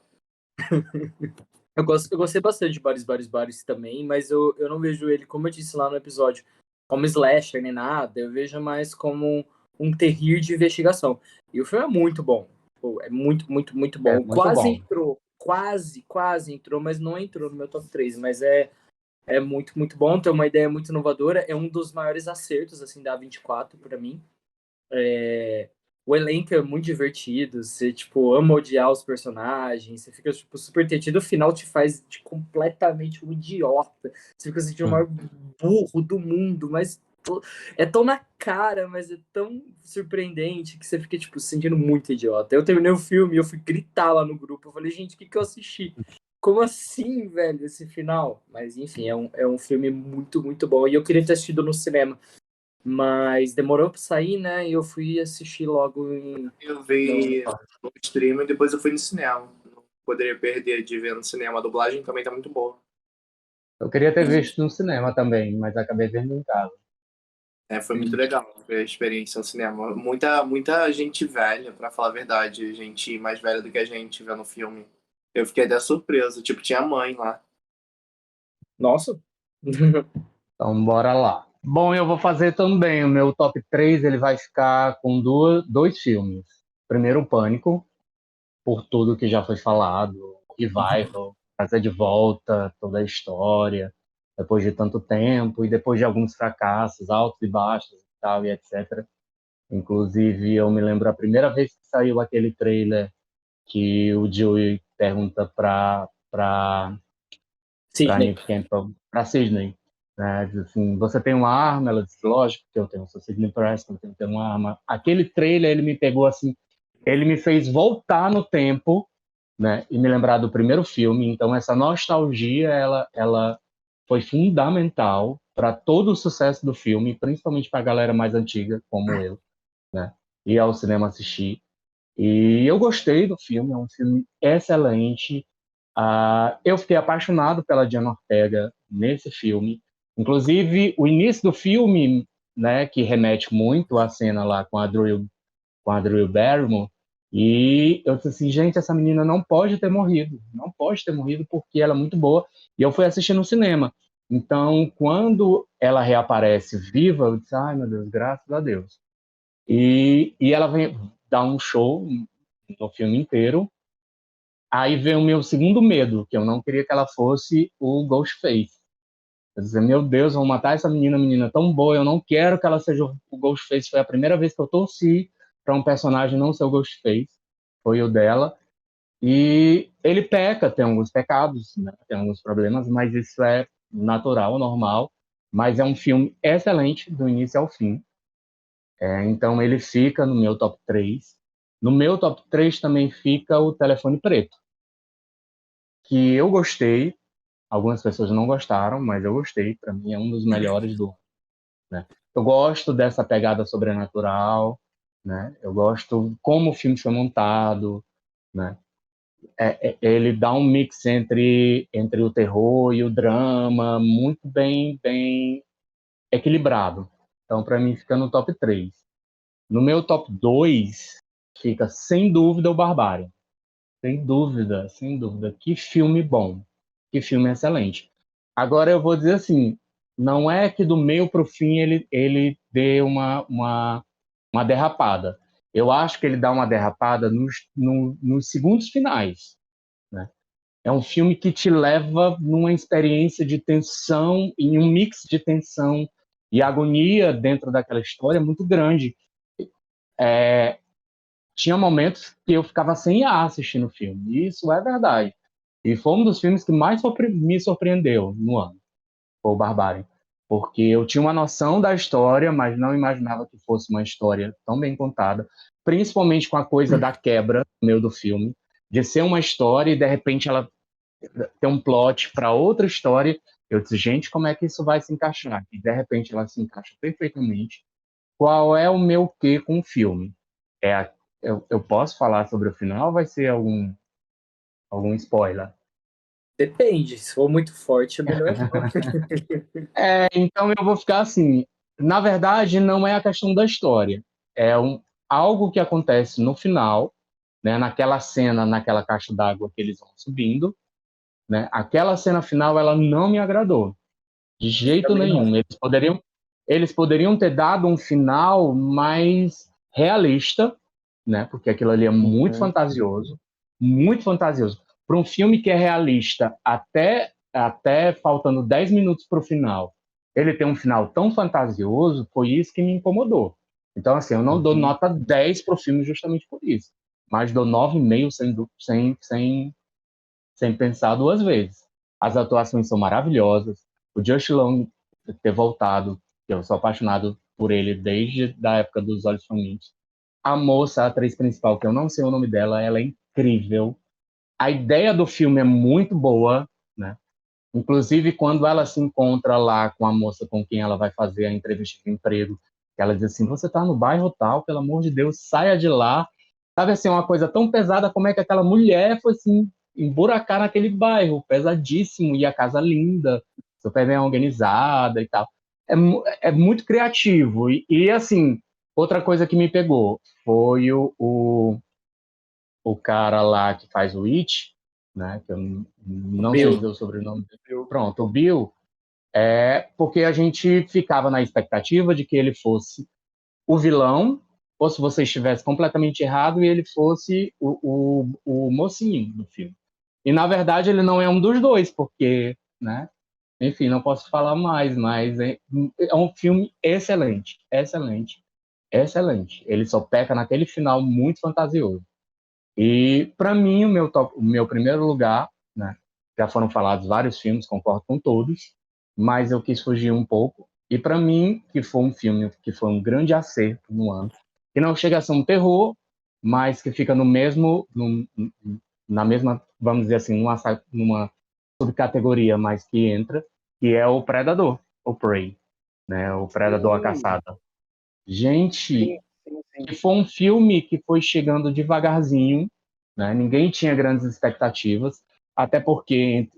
Eu gostei bastante de Bares também, mas eu não vejo ele, como eu disse lá no episódio, como slasher nem nada. Eu vejo mais como um terrir de investigação. E o filme é muito bom. Pô, é muito, muito, muito É bom. muito Quase bom. entrou. Quase entrou, mas não entrou no meu top 3. Mas é muito, muito bom. Tem uma ideia muito inovadora. É um dos maiores acertos assim da A24 para mim. O elenco é muito divertido, você, tipo, ama odiar os personagens, você fica, tipo, super entretido, o final te faz de completamente um idiota, você fica sentindo o maior burro do mundo, mas é tão na cara, mas é tão surpreendente que você fica, tipo, se sentindo muito idiota. Eu terminei o filme e eu fui gritar lá no grupo, eu falei, gente, o que eu assisti? Como assim, velho, esse final? Mas, enfim, é um filme muito, muito bom, e eu queria ter assistido no cinema, mas demorou pra sair, né? E eu fui assistir logo Eu no. vi no stream e depois eu fui no cinema. Não poderia perder de ver no cinema. A dublagem também tá muito boa. Eu queria ter visto no cinema também, mas acabei vendo em casa. Foi muito legal ver a experiência no cinema. Muita gente velha, pra falar a verdade, gente mais velha do que a gente vendo o filme. Eu fiquei até surpreso. Tipo, tinha mãe lá. Nossa! Então, bora lá. Bom, eu vou fazer também. O meu top 3 ele vai ficar com dois filmes. Primeiro, o Pânico, por tudo que já foi falado. Revival, trazer de volta toda a história, depois de tanto tempo e depois de alguns fracassos, altos e baixos e tal, e etc. Inclusive, eu me lembro a primeira vez que saiu aquele trailer que o Joey pergunta para Sidney. Neve Campbell, para Sidney, né? Diz assim, você tem uma arma? Ela disse, lógico que eu tenho, sou Sidney Prescott, eu tenho uma arma. Aquele trailer, ele me pegou assim, ele me fez voltar no tempo, né? E me lembrar do primeiro filme. Então, essa nostalgia, ela foi fundamental para todo o sucesso do filme, principalmente para a galera mais antiga, como eu, né? Ir ao cinema assistir. E eu gostei do filme, é um filme excelente. Eu fiquei apaixonado pela Diana Ortega nesse filme. Inclusive, o início do filme, né, que remete muito à cena lá com a Drew Barrymore, e eu disse assim, gente, essa menina não pode ter morrido, não pode ter morrido porque ela é muito boa. E eu fui assistir no cinema. Então, quando ela reaparece viva, eu disse, ai meu Deus, graças a Deus. E ela vem dar um show no filme inteiro. Aí vem o meu segundo medo, que eu não queria que ela fosse o Ghostface. Eu dizia, meu Deus, vão matar essa menina tão boa, eu não quero que ela seja o Ghostface. Foi a primeira vez que eu torci para um personagem não ser o Ghostface, foi o dela. E ele peca, tem alguns pecados, né? Tem alguns problemas, mas isso é natural, normal. Mas é um filme excelente, do início ao fim. Então ele fica no meu top 3. No meu top 3 também fica o Telefone Preto, que eu gostei. Algumas pessoas não gostaram, mas eu gostei. Para mim é um dos melhores do ano, né? Eu gosto dessa pegada sobrenatural, né? Eu gosto como o filme foi montado, né? Ele dá um mix entre o terror e o drama, muito bem equilibrado. Então, para mim, fica no top 3. No meu top 2, fica, sem dúvida, o Barbárie. Sem dúvida, sem dúvida. Que filme bom. Que filme excelente. Agora, eu vou dizer assim, não é que do meio para o fim ele dê uma derrapada. Eu acho que ele dá uma derrapada nos segundos finais, né? É um filme que te leva numa experiência de tensão, em um mix de tensão e agonia dentro daquela história muito grande. Tinha momentos que eu ficava sem ar assistindo o filme, e isso é verdade. E foi um dos filmes que mais me surpreendeu no ano, foi o Barbárie. Porque eu tinha uma noção da história, mas não imaginava que fosse uma história tão bem contada, principalmente com a coisa da quebra no meio do filme, de ser uma história e de repente ela ter um plot para outra história. Eu disse, gente, como é que isso vai se encaixar? E de repente ela se encaixa perfeitamente. Qual é o meu quê com o filme? Eu posso falar sobre o final ou vai ser algum spoiler? Depende, se for muito forte, é melhor não. Então eu vou ficar assim. Na verdade, não é a questão da história. É algo que acontece no final, né, naquela cena, naquela caixa d'água que eles vão subindo, né? Aquela cena final, ela não me agradou. De jeito Também não. nenhum. Eles poderiam ter dado um final mais realista, né? Porque aquilo ali é muito fantasioso, muito fantasioso. Para um filme que é realista até faltando 10 minutos para o final, ele tem um final tão fantasioso, foi isso que me incomodou. Então, assim, eu não dou nota 10 para o filme justamente por isso, mas dou 9,5 sem pensar duas vezes. As atuações são maravilhosas. O Justin Long ter voltado, que eu sou apaixonado por ele desde a época dos Olhos Famintos. A moça, a atriz principal, que eu não sei o nome dela, ela é incrível. A ideia do filme é muito boa, né? Inclusive, quando ela se encontra lá com a moça com quem ela vai fazer a entrevista de emprego, ela diz assim, você está no bairro tal, pelo amor de Deus, saia de lá. Sabe assim, uma coisa tão pesada, como é que aquela mulher foi assim, emburacar naquele bairro, pesadíssimo, e a casa linda, super bem organizada e tal. É muito criativo. Assim, outra coisa que me pegou foi o cara lá que faz o It, né, que eu não sei Bill. dizer o sobrenome dele. Pronto, o Bill, porque a gente ficava na expectativa de que ele fosse o vilão, ou se você estivesse completamente errado e ele fosse o mocinho do filme. E, na verdade, ele não é um dos dois, porque, né, enfim, não posso falar mais, mas é um filme excelente, excelente, excelente. Ele só peca naquele final muito fantasioso. E, para mim, o meu primeiro lugar, né, já foram falados vários filmes, concordo com todos, mas eu quis fugir um pouco. E, para mim, que foi um filme que foi um grande acerto no ano, que não chega a ser um terror, mas que fica na mesma, vamos dizer assim, numa subcategoria, mas que entra, que é o Predador, o Prey, né, o Predador, a Caçada. Gente, que foi um filme que foi chegando devagarzinho, né? Ninguém tinha grandes expectativas, até porque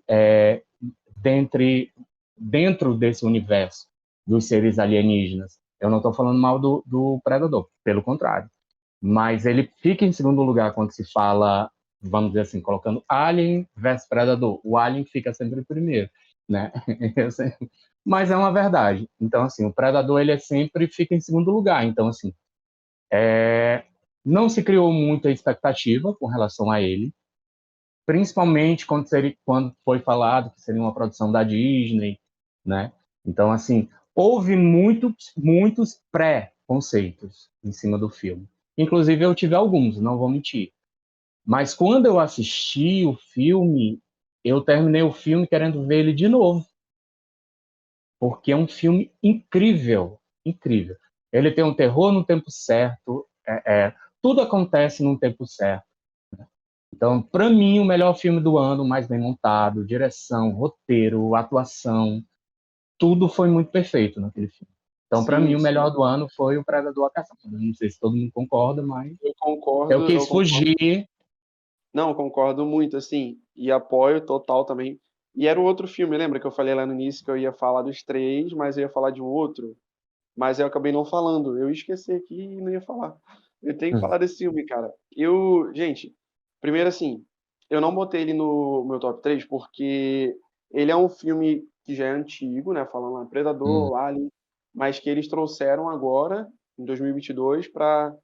dentro desse universo dos seres alienígenas, eu não estou falando mal do Predador, pelo contrário, mas ele fica em segundo lugar quando se fala, vamos dizer assim, colocando Alien versus Predador. O Alien fica sempre em primeiro, né? Mas é uma verdade. Então, assim, o Predador ele sempre fica em segundo lugar. Então, assim, não se criou muita expectativa com relação a ele, principalmente quando foi falado que seria uma produção da Disney, né? Então, assim, houve muitos pré-conceitos em cima do filme. Inclusive, eu tive alguns, não vou mentir. Mas quando eu assisti o filme, eu terminei o filme querendo ver ele de novo, porque é um filme incrível, incrível. Ele tem um terror no tempo certo, tudo acontece no tempo certo. Então, para mim, o melhor filme do ano, mais bem montado, direção, roteiro, atuação, tudo foi muito perfeito naquele filme. Então, para mim, Sim, o sim, melhor do ano foi o Predador a Caçada. Não sei se todo mundo concorda, mas eu eu concordo, quis fugir. Não, concordo muito, assim, e apoio total também. E era o outro filme, lembra que eu falei lá no início que eu ia falar dos três, mas eu ia falar de um outro, mas eu acabei não falando. Eu esqueci aqui e não ia falar. Eu tenho que falar desse filme, cara. Gente, primeiro assim, eu não botei ele no meu top 3 porque ele é um filme que já é antigo, né, falando lá Hum, Predador, Alien, mas que eles trouxeram agora, em 2022, para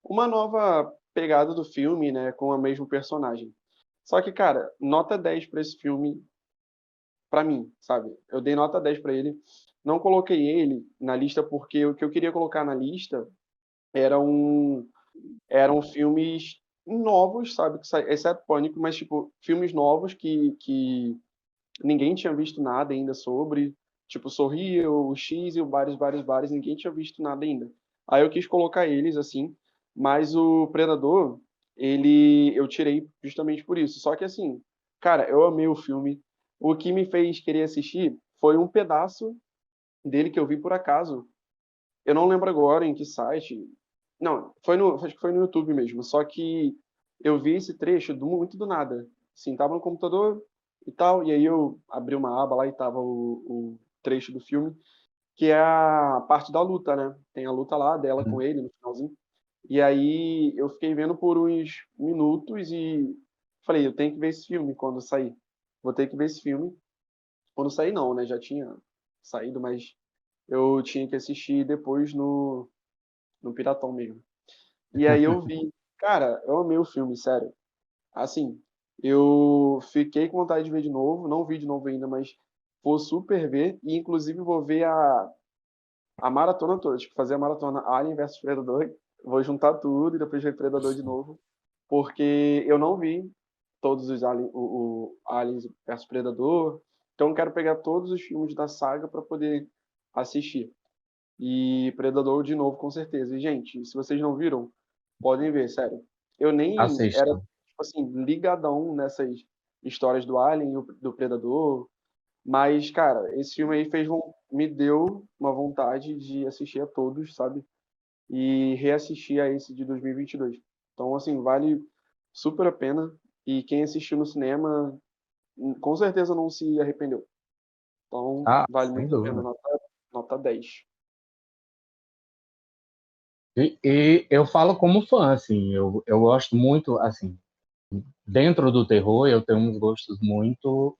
uma nova pegada do filme, né, com o mesmo personagem. Só que, cara, nota 10 para esse filme, pra mim, sabe? Eu dei nota 10 pra ele. Não coloquei ele na lista porque o que eu queria colocar na lista eram, eram filmes novos, sabe? Exceto Pânico, mas, tipo, filmes novos que ninguém tinha visto nada ainda sobre. Tipo, Sorria, o X e o vários, ninguém tinha visto nada ainda. Aí eu quis colocar eles, assim, mas o Predador, eu tirei justamente por isso. Só que, assim, cara, eu amei o filme. O que me fez querer assistir foi um pedaço dele que eu vi por acaso. Eu não lembro agora em que site. Não, acho que foi no YouTube mesmo. Só que eu vi esse trecho muito do nada. Assim, tava no computador e tal, e aí eu abri uma aba lá e tava o trecho do filme, que é a parte da luta, né? Tem a luta lá dela com hum. ele no finalzinho. E aí eu fiquei vendo por uns minutos e falei, eu tenho que ver esse filme quando sair. Vou ter que ver esse filme. Quando sair não, né? Já tinha saído, mas eu tinha que assistir depois no Piratão mesmo. E aí eu vi. Cara, eu amei o filme, sério. Assim, eu fiquei com vontade de ver de novo. Não vi de novo ainda, mas vou super ver. E inclusive vou ver a maratona toda. Tipo, fazer a maratona Alien versus Predador. Vou juntar tudo e depois ver Predador de novo. Porque eu não vi todos os o Aliens versus Predador. Então eu quero pegar todos os filmes da saga para poder assistir. E Predador de novo, com certeza. E, gente, se vocês não viram, podem ver, sério. Eu nem era, Assistam. tipo assim, ligadão nessas histórias do Alien e do Predador. Mas, cara, esse filme aí me deu uma vontade de assistir a todos, sabe? E reassistir a esse de 2022. Então, assim, vale super a pena. E quem assistiu no cinema, com certeza não se arrependeu. Então, Ah, vale sem muito a pena. dúvida. Nota 10. E eu falo como fã, assim, eu gosto muito, assim, dentro do terror eu tenho uns gostos muito,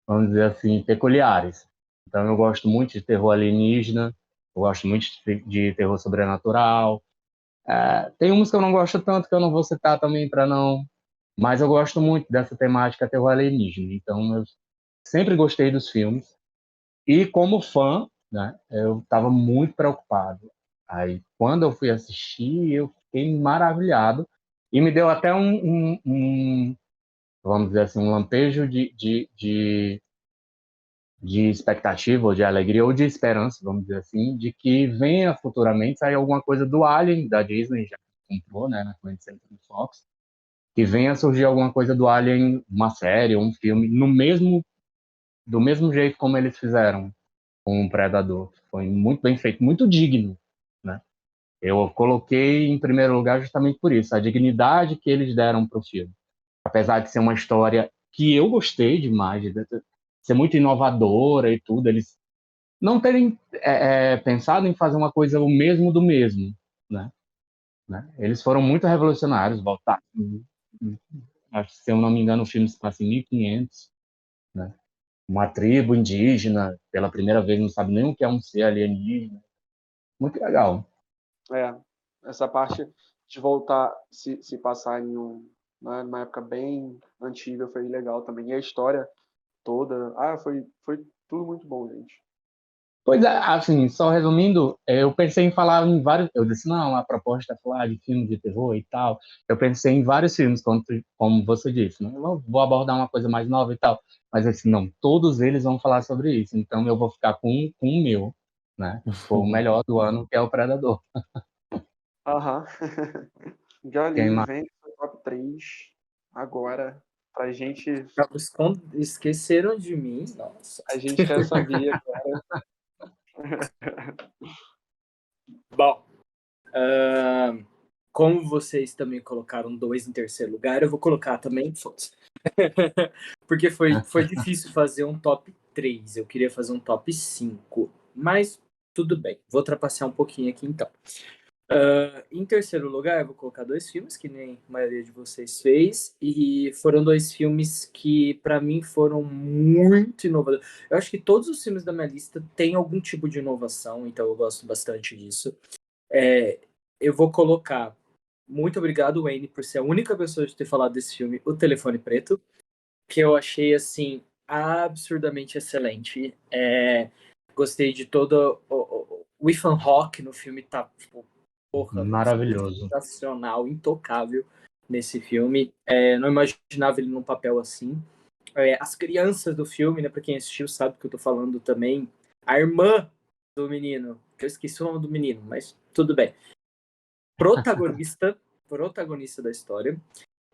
vamos dizer assim, peculiares. Então eu gosto muito de terror alienígena, eu gosto muito de terror sobrenatural. Tem uns que eu não gosto tanto que eu não vou citar também para não, mas eu gosto muito dessa temática terror alienígena. Então eu sempre gostei dos filmes. E como fã, né, eu estava muito preocupado. Aí, quando eu fui assistir, eu fiquei maravilhado e me deu até vamos dizer assim, um lampejo de expectativa, ou de alegria, ou de esperança, vamos dizer assim, de que venha futuramente sair alguma coisa do Alien, da Disney, já comprou, né, na 20th Century Fox, que venha surgir alguma coisa do Alien, uma série, um filme, do mesmo jeito como eles fizeram com o Predador. Foi muito bem feito, muito digno, né? Eu coloquei em primeiro lugar justamente por isso, a dignidade que eles deram para o filme. Apesar de ser uma história que eu gostei demais, de ser muito inovadora e tudo, eles não terem pensado em fazer uma coisa o mesmo do mesmo, né? Eles foram muito revolucionários, voltar. Acho que, se eu não me engano, o filme se passa em 1500, né? Uma tribo indígena, pela primeira vez, não sabe nem o que é um ser alienígena. Muito legal. É, essa parte de voltar, se passar né, numa época bem antiga, foi legal também. E a história toda, foi tudo muito bom, gente. Pois é, assim, só resumindo, eu pensei em falar em vários. Eu disse, não, a proposta é falar de filme de terror e tal. Eu pensei em vários filmes, como você disse, né? Eu vou abordar uma coisa mais nova e tal. Mas assim, não, todos eles vão falar sobre isso. Então eu vou ficar com o meu, né? Foi o melhor do ano, que é o Predador. Aham. Quem Johnny, mais? vem pro top 3 agora pra gente. Esqueceram de mim? Nossa. A gente quer saber agora. Bom, como vocês também colocaram 2 em terceiro lugar, eu vou colocar também, foda-se. Porque foi difícil fazer um top 3. Eu queria fazer um top 5. Mas tudo bem. Vou trapacear um pouquinho aqui então. Em terceiro lugar, eu vou colocar 2 filmes, que nem a maioria de vocês fez. E foram 2 filmes que, pra mim, foram muito inovadores. Eu acho que todos os filmes da minha lista têm algum tipo de inovação, então eu gosto bastante disso. Eu vou colocar. Muito obrigado, Wayne, por ser a única pessoa de ter falado desse filme, O Telefone Preto, que eu achei, assim, absurdamente excelente. Gostei de todo o Ethan Hawke no filme, tá, tipo, porra, Maravilhoso. sensacional, intocável nesse filme. Não imaginava ele num papel assim. As crianças do filme, né, pra quem assistiu sabe que eu tô falando também. A irmã do menino, que eu esqueci o nome do menino, mas tudo bem. Protagonista da história.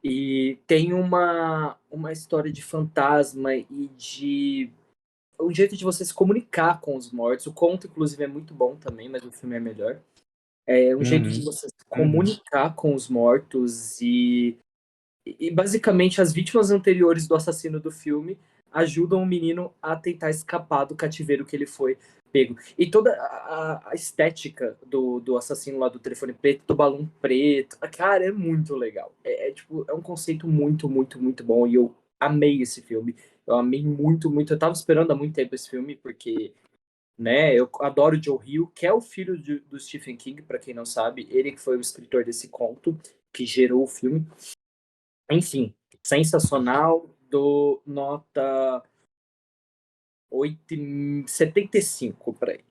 E tem uma história de fantasma e de um jeito de você se comunicar com os mortos. O conto, inclusive, é muito bom também, mas o filme é melhor. É um jeito de você se comunicar com os mortos e basicamente as vítimas anteriores do assassino do filme ajudam o menino a tentar escapar do cativeiro que ele foi pego. E toda a estética do assassino lá do telefone preto, do balão preto, cara, é muito legal. Tipo, é um conceito muito, muito, muito bom e eu amei esse filme. Eu amei muito, muito. Eu tava esperando há muito tempo esse filme, porque, né, eu adoro Joe Hill, que é o filho do Stephen King, para quem não sabe. Ele que foi o escritor desse conto, que gerou o filme. Enfim, sensacional, do nota 8,75 para ele.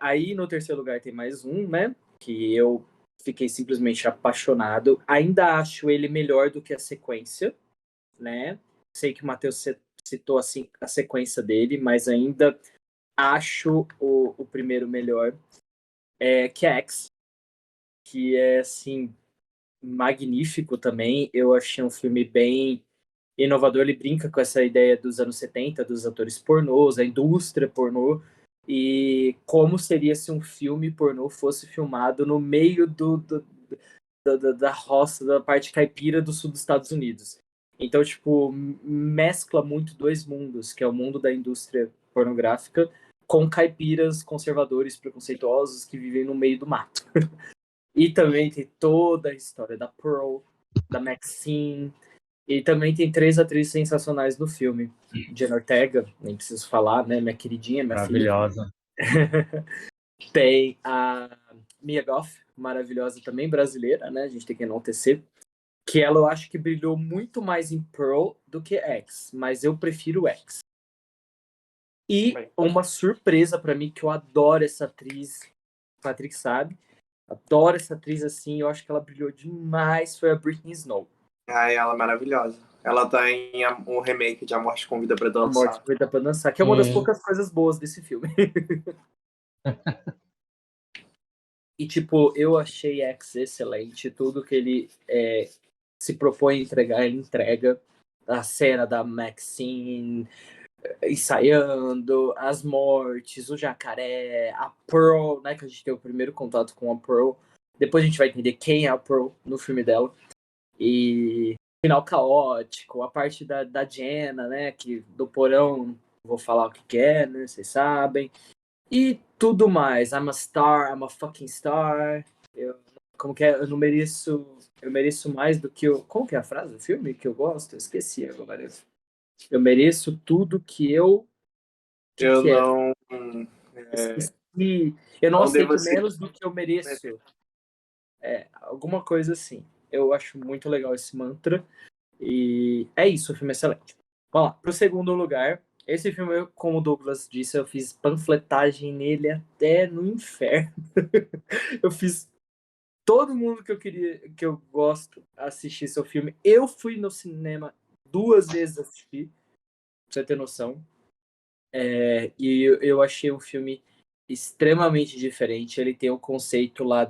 Aí no terceiro lugar tem mais um, né? Que eu fiquei simplesmente apaixonado. Ainda acho ele melhor do que a sequência, né? Sei que o Matheus citou assim, a sequência dele, mas ainda acho o primeiro melhor. Que é X, que é assim, magnífico também. Eu achei um filme bem inovador. Ele brinca com essa ideia dos anos 70, dos atores pornôs, a indústria pornô, e como seria se um filme pornô fosse filmado no meio da roça, da parte caipira do sul dos Estados Unidos. Então, tipo, mescla muito 2 mundos, que é o mundo da indústria pornográfica com caipiras conservadores, preconceituosos que vivem no meio do mato. E também tem toda a história da Pearl, da Maxine, e também tem 3 atrizes sensacionais no filme. Jenna Ortega, nem preciso falar, né? Minha queridinha, minha filha. Maravilhosa. Tem a Mia Goth, maravilhosa também, brasileira, né? A gente tem que enaltecer. Que ela eu acho que brilhou muito mais em Pearl do que X, mas eu prefiro X. E Bem. uma surpresa pra mim, que eu adoro essa atriz, Patrick sabe, adoro essa atriz assim, eu acho que ela brilhou demais, foi a Britney Snow. Ai, ela é maravilhosa. Ela tá em um remake de A Morte Convida pra A Morte Dançar. Convida pra Dançar, que é uma das poucas coisas boas desse filme. E, tipo, eu achei X excelente. Tudo que ele se propõe a entregar, ele entrega. A cena da Maxine ensaiando, as mortes, o jacaré, a Pearl, né? Que a gente tem o primeiro contato com a Pearl. Depois a gente vai entender quem é a Pearl no filme dela. E final caótico, a parte da Jenna, né? Que do porão, não vou falar o que é, né? Vocês sabem. E tudo mais. I'm a star, I'm a fucking star. Como que é? Eu mereço mais do que eu. Como que é a frase do filme que eu gosto? Eu esqueci agora. Eu mereço tudo que eu. Eu Que é? não. Esqueci. Eu não Não devo aceito ser. menos do que eu mereço. Alguma coisa assim. Eu acho muito legal esse mantra. E é isso, o filme é excelente. Vamos lá. Pro segundo lugar, Esse filme, como o Douglas disse, eu fiz panfletagem nele até no inferno. Eu fiz todo mundo que eu queria, que eu gosto, assistir seu filme. Eu fui no cinema 2 vezes assistir, pra você ter noção. E eu achei um filme extremamente diferente. Ele tem o conceito lá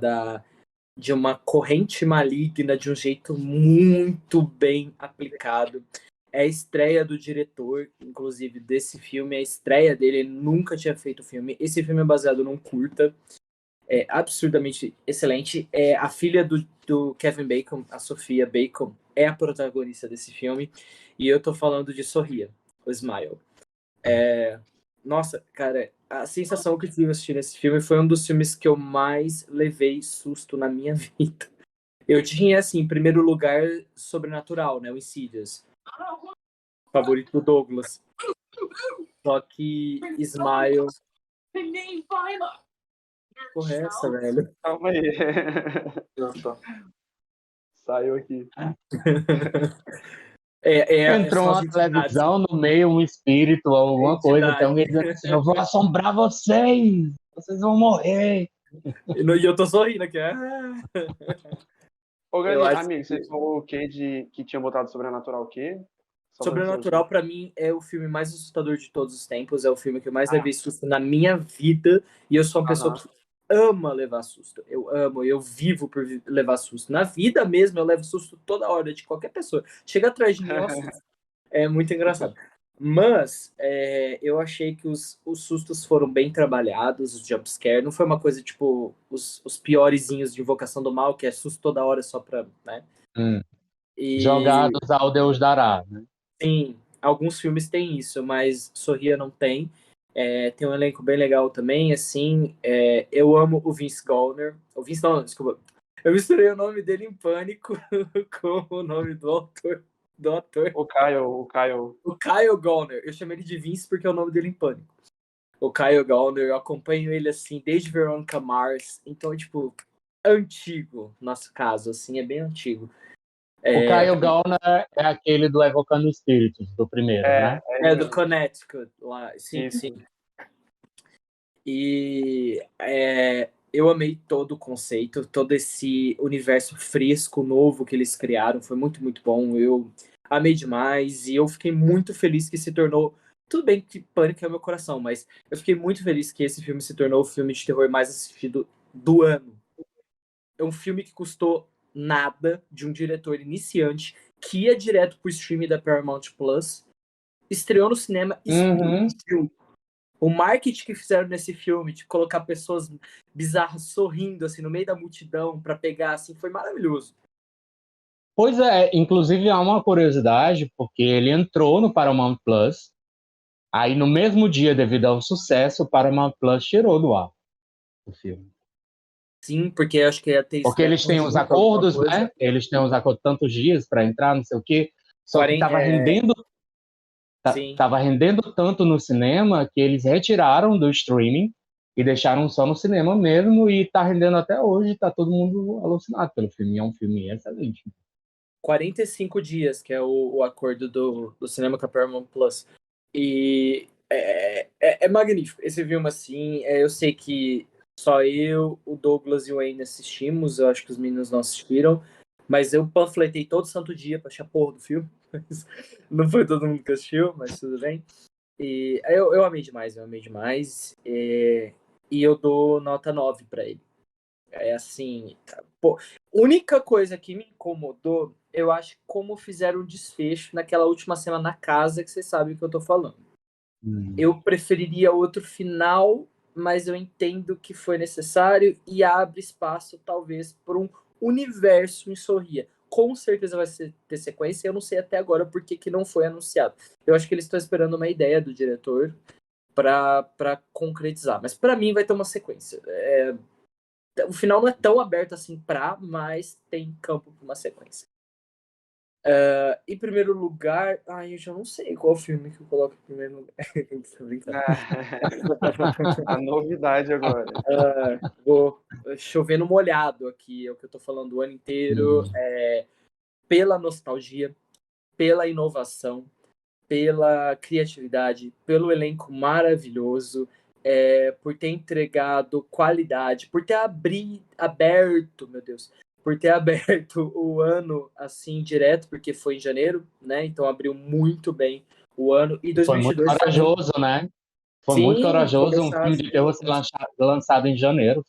de uma corrente maligna de um jeito muito bem aplicado. É a estreia do diretor, inclusive, desse filme. É a estreia dele, ele nunca tinha feito filme. Esse filme é baseado num curta. É absurdamente excelente. É a filha do Kevin Bacon, a Sofia Bacon, é a protagonista desse filme. E eu tô falando de Sorria, o Smile. Nossa, cara, a sensação que eu tive assistindo esse filme foi um dos filmes que eu mais levei susto na minha vida. Eu tinha, assim, em primeiro lugar, Sobrenatural, né? O Insidious. Favorito do Douglas. Só que Smile. Porra, é essa, velho? Calma aí. Nossa. Saiu aqui. Entrou São as uma entidades. televisão no meio, um espírito, alguma coisa, tem alguém dizendo assim, eu vou assombrar vocês vão morrer. E eu tô sorrindo aqui. Ô, Eu Gani, acho amigo, você falou o quê que tinha botado Sobrenatural o quê? Só pra Sobrenatural, pra mim, é o filme mais assustador de todos os tempos. É o filme que eu mais levei susto na minha vida. E eu sou uma pessoa que ama levar susto. Eu amo, eu vivo por levar susto. Na vida mesmo, eu levo susto toda hora de qualquer pessoa. Chega atrás de mim, eu assusto. É muito engraçado. Mas eu achei que os sustos foram bem trabalhados, os jumpscare. Não foi uma coisa tipo os piorezinhos de Invocação do Mal, que é susto toda hora só pra. Né? E Jogados ao Deus dará, né? sim, alguns filmes têm isso, mas Sorria não tem. Tem um elenco bem legal também, assim. Eu amo o Vince Gallner. O Vince, não, desculpa. Eu misturei o nome dele em Pânico com o nome do autor. Do ator. O Kyle. O Kyle Gallner. Eu chamei ele de Vince porque é o nome dele em Pânico. O Kyle Gallner, eu acompanho ele, assim, desde Veronica Mars. Então, tipo, antigo, nosso caso, assim, é bem antigo. O Kyle Gallner é aquele do Evocando Espíritos, do primeiro, né? Do Connecticut, lá. Sim, Isso. sim. E eu amei todo o conceito, todo esse universo fresco, novo que eles criaram. Foi muito, muito bom. Eu amei demais e eu fiquei muito feliz que se tornou. Tudo bem que Pânico é o meu coração, mas eu fiquei muito feliz que esse filme se tornou o filme de terror mais assistido do ano. É um filme que custou nada, de um diretor iniciante, que ia direto pro streaming da Paramount Plus, estreou no cinema e explodiu. O marketing que fizeram nesse filme, de colocar pessoas bizarras sorrindo assim no meio da multidão para pegar, assim, foi maravilhoso. Pois é, inclusive há uma curiosidade, porque ele entrou no Paramount Plus, aí no mesmo dia, devido ao sucesso, o Paramount Plus tirou do ar o filme. Sim, porque acho que ia ter Porque eles têm os acordos, né? Eles têm os acordos tantos dias para entrar, não sei o quê. Só que estava rendendo tanto no cinema que eles retiraram do streaming e deixaram só no cinema mesmo e está rendendo até hoje, está todo mundo alucinado pelo filme. É um filme excelente. 45 dias, que é o acordo do cinema com a Paramount Plus. E é magnífico. Esse filme, assim, eu sei que só eu, o Douglas e o Wayne assistimos, eu acho que os meninos não assistiram, mas eu panfletei todo santo dia pra achar porra do filme. Não foi todo mundo que assistiu, mas tudo bem. E eu amei demais, e eu dou nota 9 pra ele. É assim, pô, única coisa que me incomodou, eu acho, como fizeram o desfecho naquela última cena na casa, que vocês sabem o que eu tô falando. Eu preferiria outro final, mas eu entendo que foi necessário e abre espaço, talvez, por um universo em Sorria. Com certeza vai ter sequência, eu não sei até agora por que não foi anunciado. Eu acho que eles estão esperando uma ideia do diretor para concretizar, mas para mim vai ter uma sequência. O final não é tão aberto assim mas tem campo para uma sequência. Em primeiro lugar, eu já não sei qual filme que eu coloco em primeiro lugar. Tô brincando. A novidade agora. Vou chovendo molhado aqui, é o que eu tô falando o ano inteiro. Pela nostalgia, pela inovação, pela criatividade, pelo elenco maravilhoso, por ter entregado qualidade, por ter aberto, meu Deus, por ter aberto o ano assim direto, porque foi em janeiro, né? Então abriu muito bem o ano. E Foi muito 2022 corajoso, né? Foi muito sim, corajoso um começar filme de terror ser lançado em janeiro.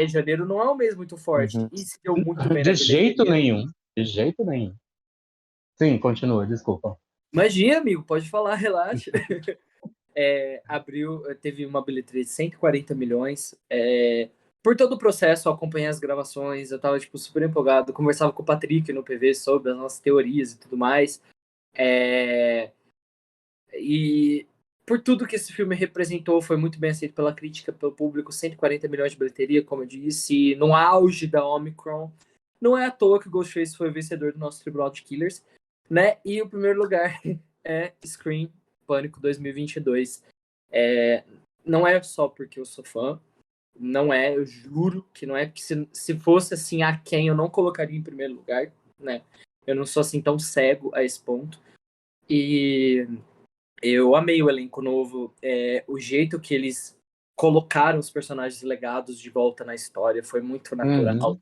janeiro não é um mês muito forte. Uhum. E se deu muito bem na De jeito bilheteria. nenhum. De jeito nenhum. Sim, continua, desculpa. Imagina, amigo, pode falar, relaxa. Abril teve uma bilheteria de 140 milhões. Por todo o processo, eu acompanhei as gravações, eu tava, tipo, super empolgado. Conversava com o Patrick no PV sobre as nossas teorias e tudo mais. E por tudo que esse filme representou, foi muito bem aceito pela crítica, pelo público. 140 milhões de bilheteria, como eu disse, no auge da Omicron. Não é à toa que o Ghostface foi o vencedor do nosso Tribunal de Killers, né? E o primeiro lugar é Scream Pânico 2022. Não é só porque eu sou fã, não é, eu juro que não é, porque se fosse assim a quem eu não colocaria em primeiro lugar, né? Eu não sou assim tão cego a esse ponto. E eu amei o elenco novo, o jeito que eles colocaram os personagens legados de volta na história foi muito natural.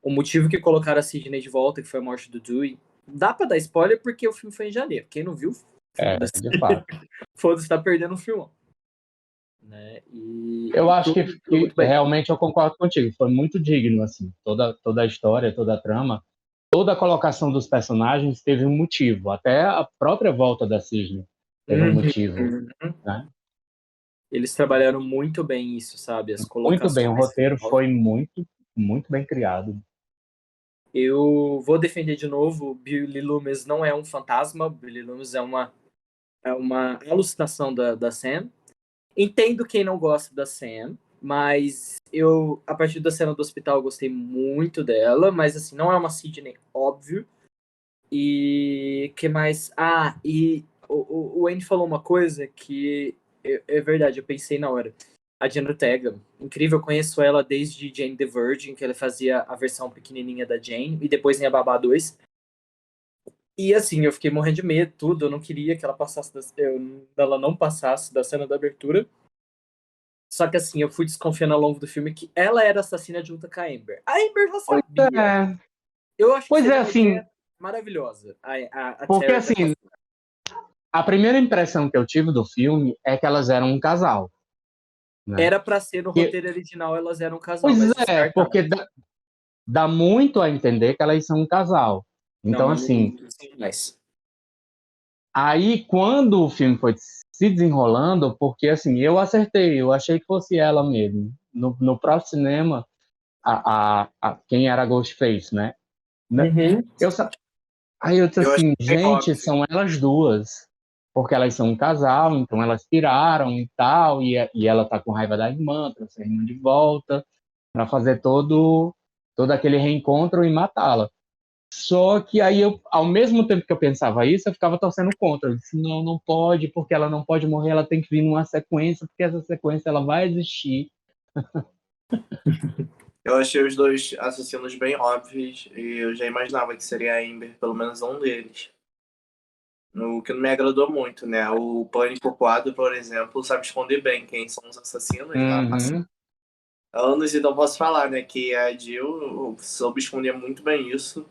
O motivo que colocaram a Sidney de volta, que foi a morte do Dewey, dá pra dar spoiler porque o filme foi em janeiro. Quem não viu, foda-se. De fato. Foda-se, tá perdendo um filme. Né? Eu acho que muito bem. realmente eu concordo contigo. Foi muito digno, assim. Toda a história, toda a trama, toda a colocação dos personagens teve um motivo. Até a própria volta da Sidney teve um motivo. Né? Eles trabalharam muito bem isso, sabe? As Muito colocações. bem, o roteiro foi muito, muito bem criado. Eu vou defender de novo, Billy Loomis não é um fantasma, Billy Loomis é uma alucinação da Sam. Entendo quem não gosta da Sam, mas eu, a partir da cena do hospital, eu gostei muito dela, mas assim, não é uma Sidney, óbvio. E que mais? E o Wayne falou uma coisa que é verdade, eu pensei na hora. A Jenna Ortega, incrível, eu conheço ela desde Jane the Virgin, que ela fazia a versão pequenininha da Jane, e depois em A Babá 2. E assim, eu fiquei morrendo de medo, tudo, eu não queria que ela passasse, ela não passasse da cena da abertura. Só que assim, eu fui desconfiando ao longo do filme que ela era assassina junto com a Amber. A Amber já sabia. Eu acho que Pois seria é, uma assim, ideia maravilhosa. A porque Terry assim, a primeira impressão que eu tive do filme é que elas eram um casal. Né? Era pra ser no roteiro original, elas eram um casal, pois mas é, porque dá muito a entender que elas são um casal. Então, assim, aí quando o filme foi se desenrolando, porque assim, eu acertei, eu achei que fosse ela mesmo. No próprio cinema, quem era a Ghostface, né? Uhum. Aí eu disse Eu assim, achei gente, óbvio. são elas duas. Porque elas são um casal, então elas piraram e tal, e ela tá com raiva da irmã, trouxe a irmã de volta, para fazer todo aquele reencontro e matá-la. Só que aí eu, ao mesmo tempo que eu pensava isso, eu ficava torcendo contra. Eu disse, não, não pode, porque ela não pode morrer, ela tem que vir numa sequência, porque essa sequência ela vai existir. Eu achei os dois assassinos bem óbvios e eu já imaginava que seria a Amber, pelo menos um deles. O que não me agradou muito, né? O Pânico 4, por exemplo, sabe esconder bem quem são os assassinos, né? Há anos, então posso falar, né? Que a Jill soube esconder muito bem isso.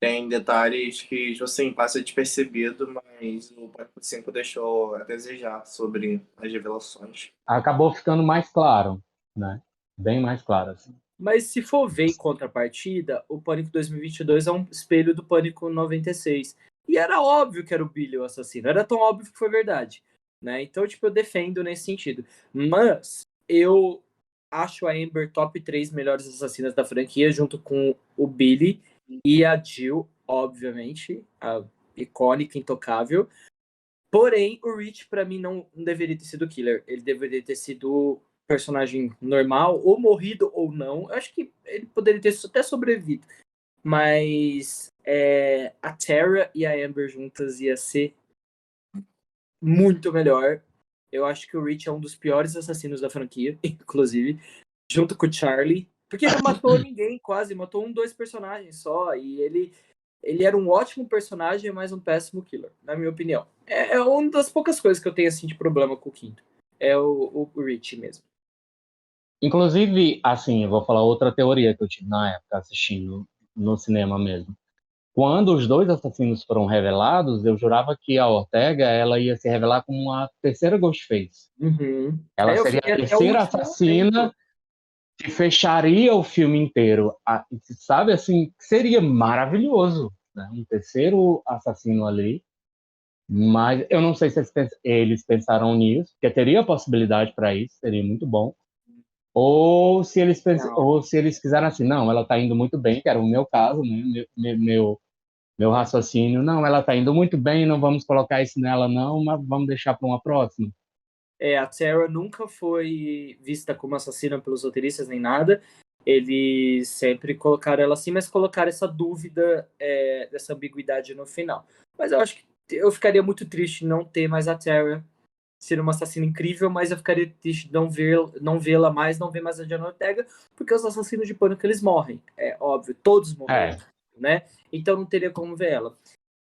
Tem detalhes que, tipo assim, passa despercebido, mas o Pânico 5 deixou a desejar sobre as revelações. Acabou ficando mais claro, né? Bem mais claro, assim. Mas se for ver em contrapartida, o Pânico 2022 é um espelho do Pânico 96. E era óbvio que era o Billy o assassino. Era tão óbvio que foi verdade. Né? Então, tipo, eu defendo nesse sentido. Mas eu acho a Amber top 3 melhores assassinas da franquia, junto com o Billy e a Jill, obviamente, a icônica, intocável. Porém, o Rich, pra mim, não deveria ter sido o killer. Ele deveria ter sido personagem normal, ou morrido ou não. Eu acho que ele poderia ter até sobrevivido. Mas a Tara e a Amber juntas ia ser muito melhor. Eu acho que o Rich é um dos piores assassinos da franquia, inclusive, junto com o Charlie. Porque ele não matou ninguém, quase. Matou dois personagens só. E ele ele era um ótimo personagem, mas um péssimo killer, na minha opinião. É uma das poucas coisas que eu tenho assim de problema com o quinto. É o Rich mesmo. Inclusive, assim, eu vou falar outra teoria que eu tive na época assistindo no cinema mesmo. Quando os dois assassinos foram revelados, eu jurava que a Ortega ela ia se revelar como a terceira Ghostface. Uhum. Ela Eu seria fiquei a até o terceira último assassina momento. que fecharia o filme inteiro. Sabe, assim, seria maravilhoso, né? Um terceiro assassino ali. Mas eu não sei se eles pensaram nisso, porque teria possibilidade para isso, seria muito bom. Não. Ou se eles fizeram assim, não, ela está indo muito bem, que era o meu caso, né? Meu raciocínio, não, ela está indo muito bem, não vamos colocar isso nela, não, mas vamos deixar para uma próxima. A Sarah nunca foi vista como assassina pelos roteiristas nem nada. Eles sempre colocaram ela assim, mas colocaram essa dúvida, dessa ambiguidade no final. Mas eu acho que eu ficaria muito triste não ter mais a Sarah ser uma assassina incrível, mas eu ficaria triste de não vê-la mais, não ver mais a Jenna Ortega, porque os assassinos de Pânico eles morrem, é óbvio, todos morreram, né? Então não teria como ver ela.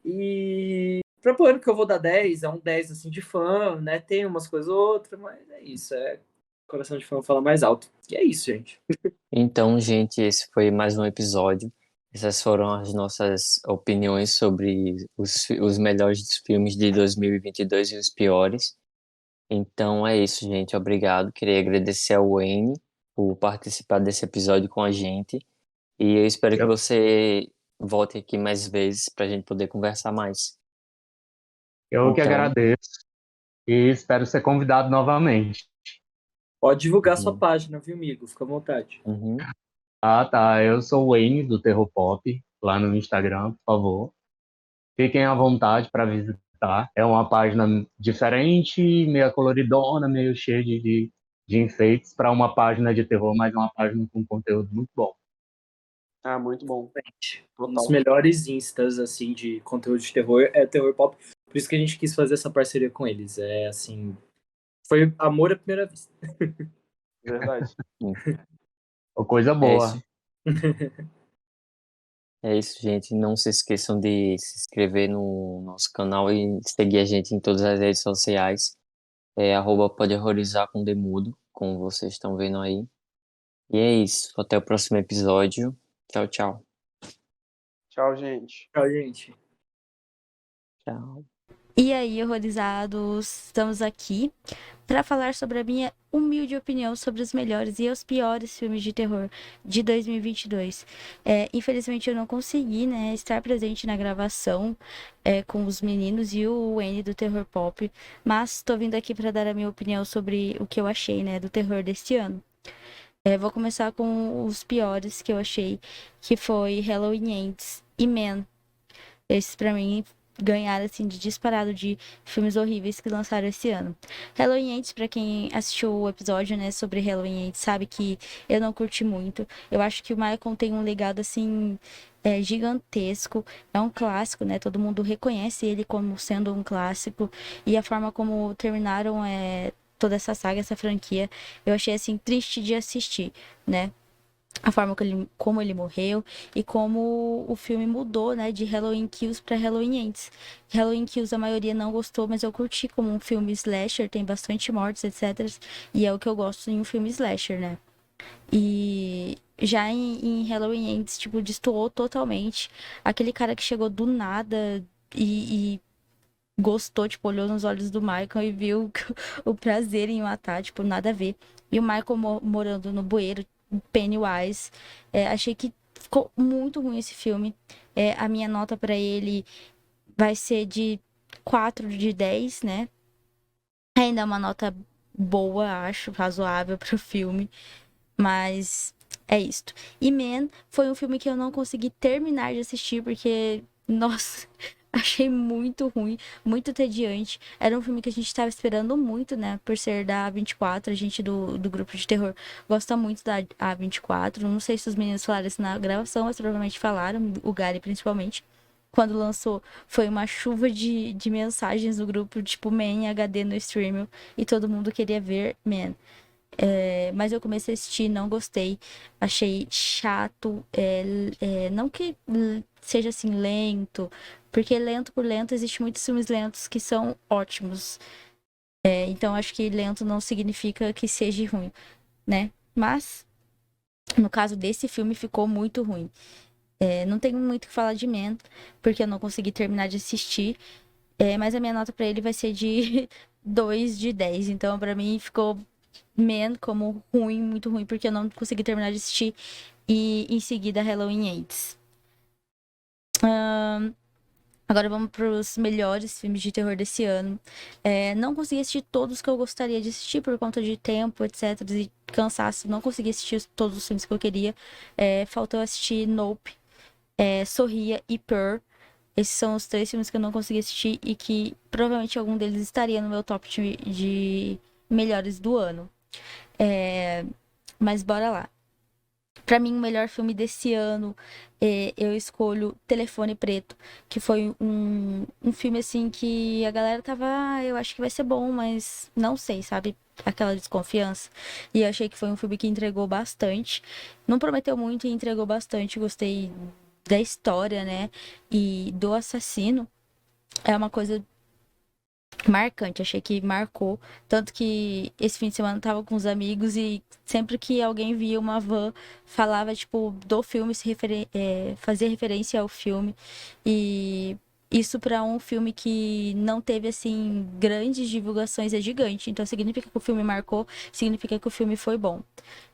E pra Pânico eu vou dar 10, é um 10 assim de fã, né? Tem umas coisas ou outras, mas é isso, coração de fã fala mais alto. E é isso, gente. Então, gente, esse foi mais um episódio. Essas foram as nossas opiniões sobre os melhores filmes de 2022 e os piores. Então é isso, gente. Obrigado. Queria agradecer ao Wayne por participar desse episódio com a gente. E eu espero que você volte aqui mais vezes para a gente poder conversar mais. Eu que Então, agradeço e espero ser convidado novamente. Pode divulgar sua uhum, página, viu, amigo? Fica à vontade. uhum. Ah, tá. Eu sou o Wayne do Terror Pop, lá no Instagram, por favor. Fiquem à vontade para visitar. É uma página diferente, meio coloridona, meio cheia de enfeites para uma página de terror, mas é uma página com conteúdo muito bom. Ah, muito bom. Um dos Total. melhores instas, assim, de conteúdo de terror é Terror Pop. Por isso que a gente quis fazer essa parceria com eles. É, assim, foi amor à primeira vista. Verdade. Coisa É boa. isso. É isso, gente. Não se esqueçam de se inscrever no nosso canal e seguir a gente em todas as redes sociais. Pode horrorizar com Demudo, como vocês estão vendo aí. E é isso. Até o próximo episódio. Tchau, tchau. Tchau, gente. Tchau, gente. Tchau. E aí, horrorizados, estamos aqui para falar sobre a minha humilde opinião sobre os melhores e os piores filmes de terror de 2022. Infelizmente, eu não consegui, né, estar presente na gravação com os meninos e o N do Terror Pop, mas estou vindo aqui para dar a minha opinião sobre o que eu achei, né, do terror deste ano. Vou começar com os piores que eu achei, que foi Halloween Ends e Man. Esses, pra mim, ganharam, assim, de disparado de filmes horríveis que lançaram esse ano. Halloween Ends, pra quem assistiu o episódio, né, sobre Halloween Ends, sabe que eu não curti muito. Eu acho que o Michael tem um legado, assim, gigantesco. É um clássico, né? Todo mundo reconhece ele como sendo um clássico. E a forma como terminaram toda essa saga, essa franquia, eu achei, assim, triste de assistir, né? A forma como ele morreu e como o filme mudou, né, de Halloween Kills para Halloween Ends. Halloween Kills a maioria não gostou, mas eu curti como um filme slasher, tem bastante mortes, etc. E é o que eu gosto em um filme slasher, né? E já em Halloween Ends, tipo, destoou totalmente. Aquele cara que chegou do nada e gostou, tipo, olhou nos olhos do Michael e viu o prazer em matar, tipo, nada a ver. E o Michael morando no bueiro, Pennywise. Achei que ficou muito ruim esse filme. A minha nota pra ele vai ser de 4 de 10, né? Ainda é uma nota boa, acho, razoável pro filme. Mas é isto. E Man foi um filme que eu não consegui terminar de assistir porque, nossa, achei muito ruim, muito entediante. Era um filme que a gente estava esperando muito, né? Por ser da A24, a gente do grupo de terror gosta muito da A24. Não sei se os meninos falaram isso na gravação, mas provavelmente falaram, o Gary principalmente. Quando lançou, foi uma chuva de mensagens no grupo, tipo, Man HD no streaming, e todo mundo queria ver Man. Mas eu comecei a assistir, não gostei. Achei chato. Não que seja assim lento, porque lento por lento, existe muitos filmes lentos que são ótimos. Então acho que lento não significa que seja ruim, né? Mas, no caso desse filme, ficou muito ruim. Não tenho muito o que falar de Man, porque eu não consegui terminar de assistir. Mas a minha nota pra ele vai ser de 2 de 10. Então, pra mim, ficou Man como ruim, muito ruim, porque eu não consegui terminar de assistir. E em seguida, Halloween Ends. Agora vamos pros melhores filmes de terror desse ano. Não consegui assistir todos que eu gostaria de assistir por conta de tempo, etc. E cansaço. Não consegui assistir todos os filmes que eu queria. Faltou assistir Nope, Sorria e Purr. Esses são os 3 filmes que eu não consegui assistir e que provavelmente algum deles estaria no meu top de melhores do ano. Mas bora lá. Pra mim, o melhor filme desse ano, eu escolho Telefone Preto, que foi um filme assim que a galera tava, eu acho que vai ser bom, mas não sei, sabe? Aquela desconfiança. E eu achei que foi um filme que entregou bastante. Não prometeu muito e entregou bastante. Gostei da história, né? E do assassino. É uma coisa marcante, achei que marcou. Tanto que esse fim de semana eu tava com os amigos e sempre que alguém via uma van, falava, tipo, do filme, fazia referência ao filme. E isso pra um filme que não teve, assim, grandes divulgações é gigante. Então significa que o filme marcou, significa que o filme foi bom.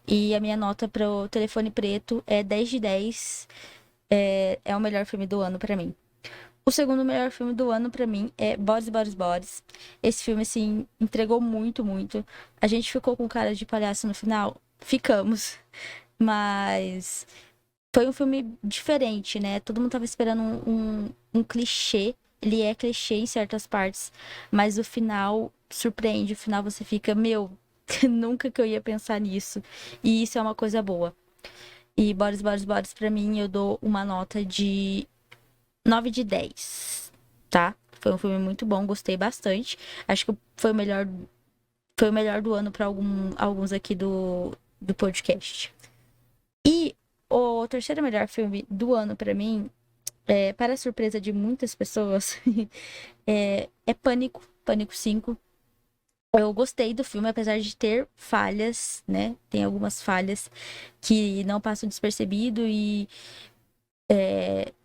E a minha nota pro Telefone Preto é 10 de 10. É o melhor filme do ano pra mim. O segundo melhor filme do ano pra mim é Bodies, Bodies, Bodies. Esse filme, assim, entregou muito, muito. A gente ficou com cara de palhaço no final? Ficamos. Mas foi um filme diferente, né? Todo mundo tava esperando um clichê. Ele é clichê em certas partes, mas o final surpreende. O final você fica, meu, nunca que eu ia pensar nisso. E isso é uma coisa boa. E Bodies, Bodies, Bodies, pra mim, eu dou uma nota de 9 de 10, tá? Foi um filme muito bom, gostei bastante. Acho que foi o melhor do ano pra alguns aqui do podcast. E o terceiro melhor filme do ano pra mim, para surpresa de muitas pessoas, é Pânico, Pânico 5. Eu gostei do filme, apesar de ter falhas, né? Tem algumas falhas que não passam despercebido e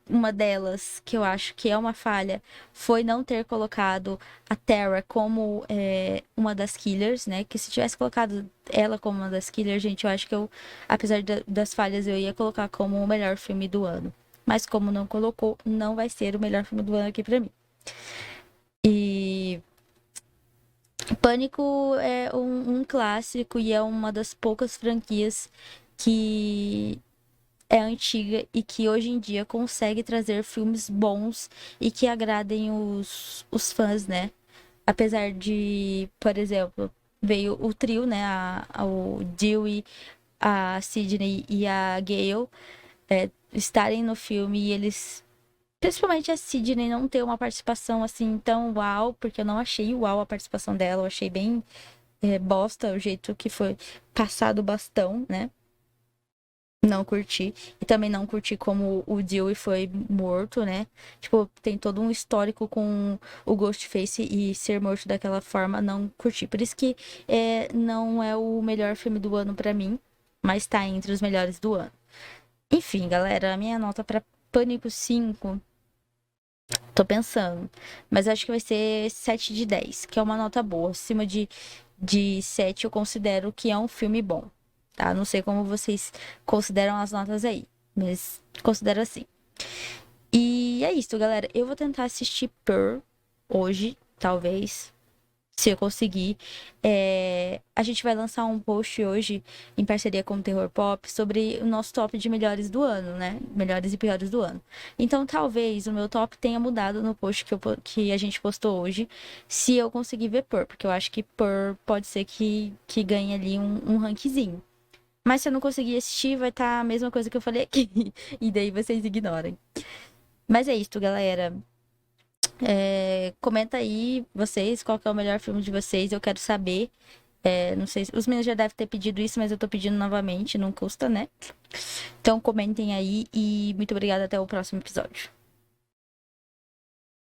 uma delas, que eu acho que é uma falha, foi não ter colocado a Tara como uma das killers, né? Que se tivesse colocado ela como uma das killers, gente, eu acho que apesar das falhas, eu ia colocar como o melhor filme do ano. Mas como não colocou, não vai ser o melhor filme do ano aqui pra mim. E Pânico é um clássico e é uma das poucas franquias que é antiga e que hoje em dia consegue trazer filmes bons e que agradem os fãs, né? Apesar de, por exemplo, veio o trio, né? O Dewey, a Sidney e a Gale estarem no filme e eles. Principalmente a Sidney não ter uma participação assim tão uau, porque eu não achei uau a participação dela, eu achei bem bosta o jeito que foi passado o bastão, né? Não curti. E também não curti como o Dewey foi morto, né? Tipo, tem todo um histórico com o Ghostface e ser morto daquela forma, não curti. Por isso que não é o melhor filme do ano pra mim, mas tá entre os melhores do ano. Enfim, galera, a minha nota pra Pânico 5, tô pensando, mas acho que vai ser 7 de 10, que é uma nota boa. Acima de 7 eu considero que é um filme bom. Tá? Não sei como vocês consideram as notas aí, mas considero assim. E é isso, galera. Eu vou tentar assistir Pearl hoje, talvez, se eu conseguir. A gente vai lançar um post hoje, em parceria com o Terror Pop, sobre o nosso top de melhores do ano, né? Melhores e piores do ano. Então, talvez o meu top tenha mudado no post que a gente postou hoje, se eu conseguir ver Pearl, porque eu acho que Pearl pode ser que ganhe ali um rankzinho. Mas se eu não conseguir assistir, vai estar a mesma coisa que eu falei aqui. E daí vocês ignorem. Mas é isso, galera. Comenta aí, vocês, qual que é o melhor filme de vocês. Eu quero saber. Não sei, os meninos já devem ter pedido isso, mas eu tô pedindo novamente, não custa, né? Então comentem aí e muito obrigada, até o próximo episódio.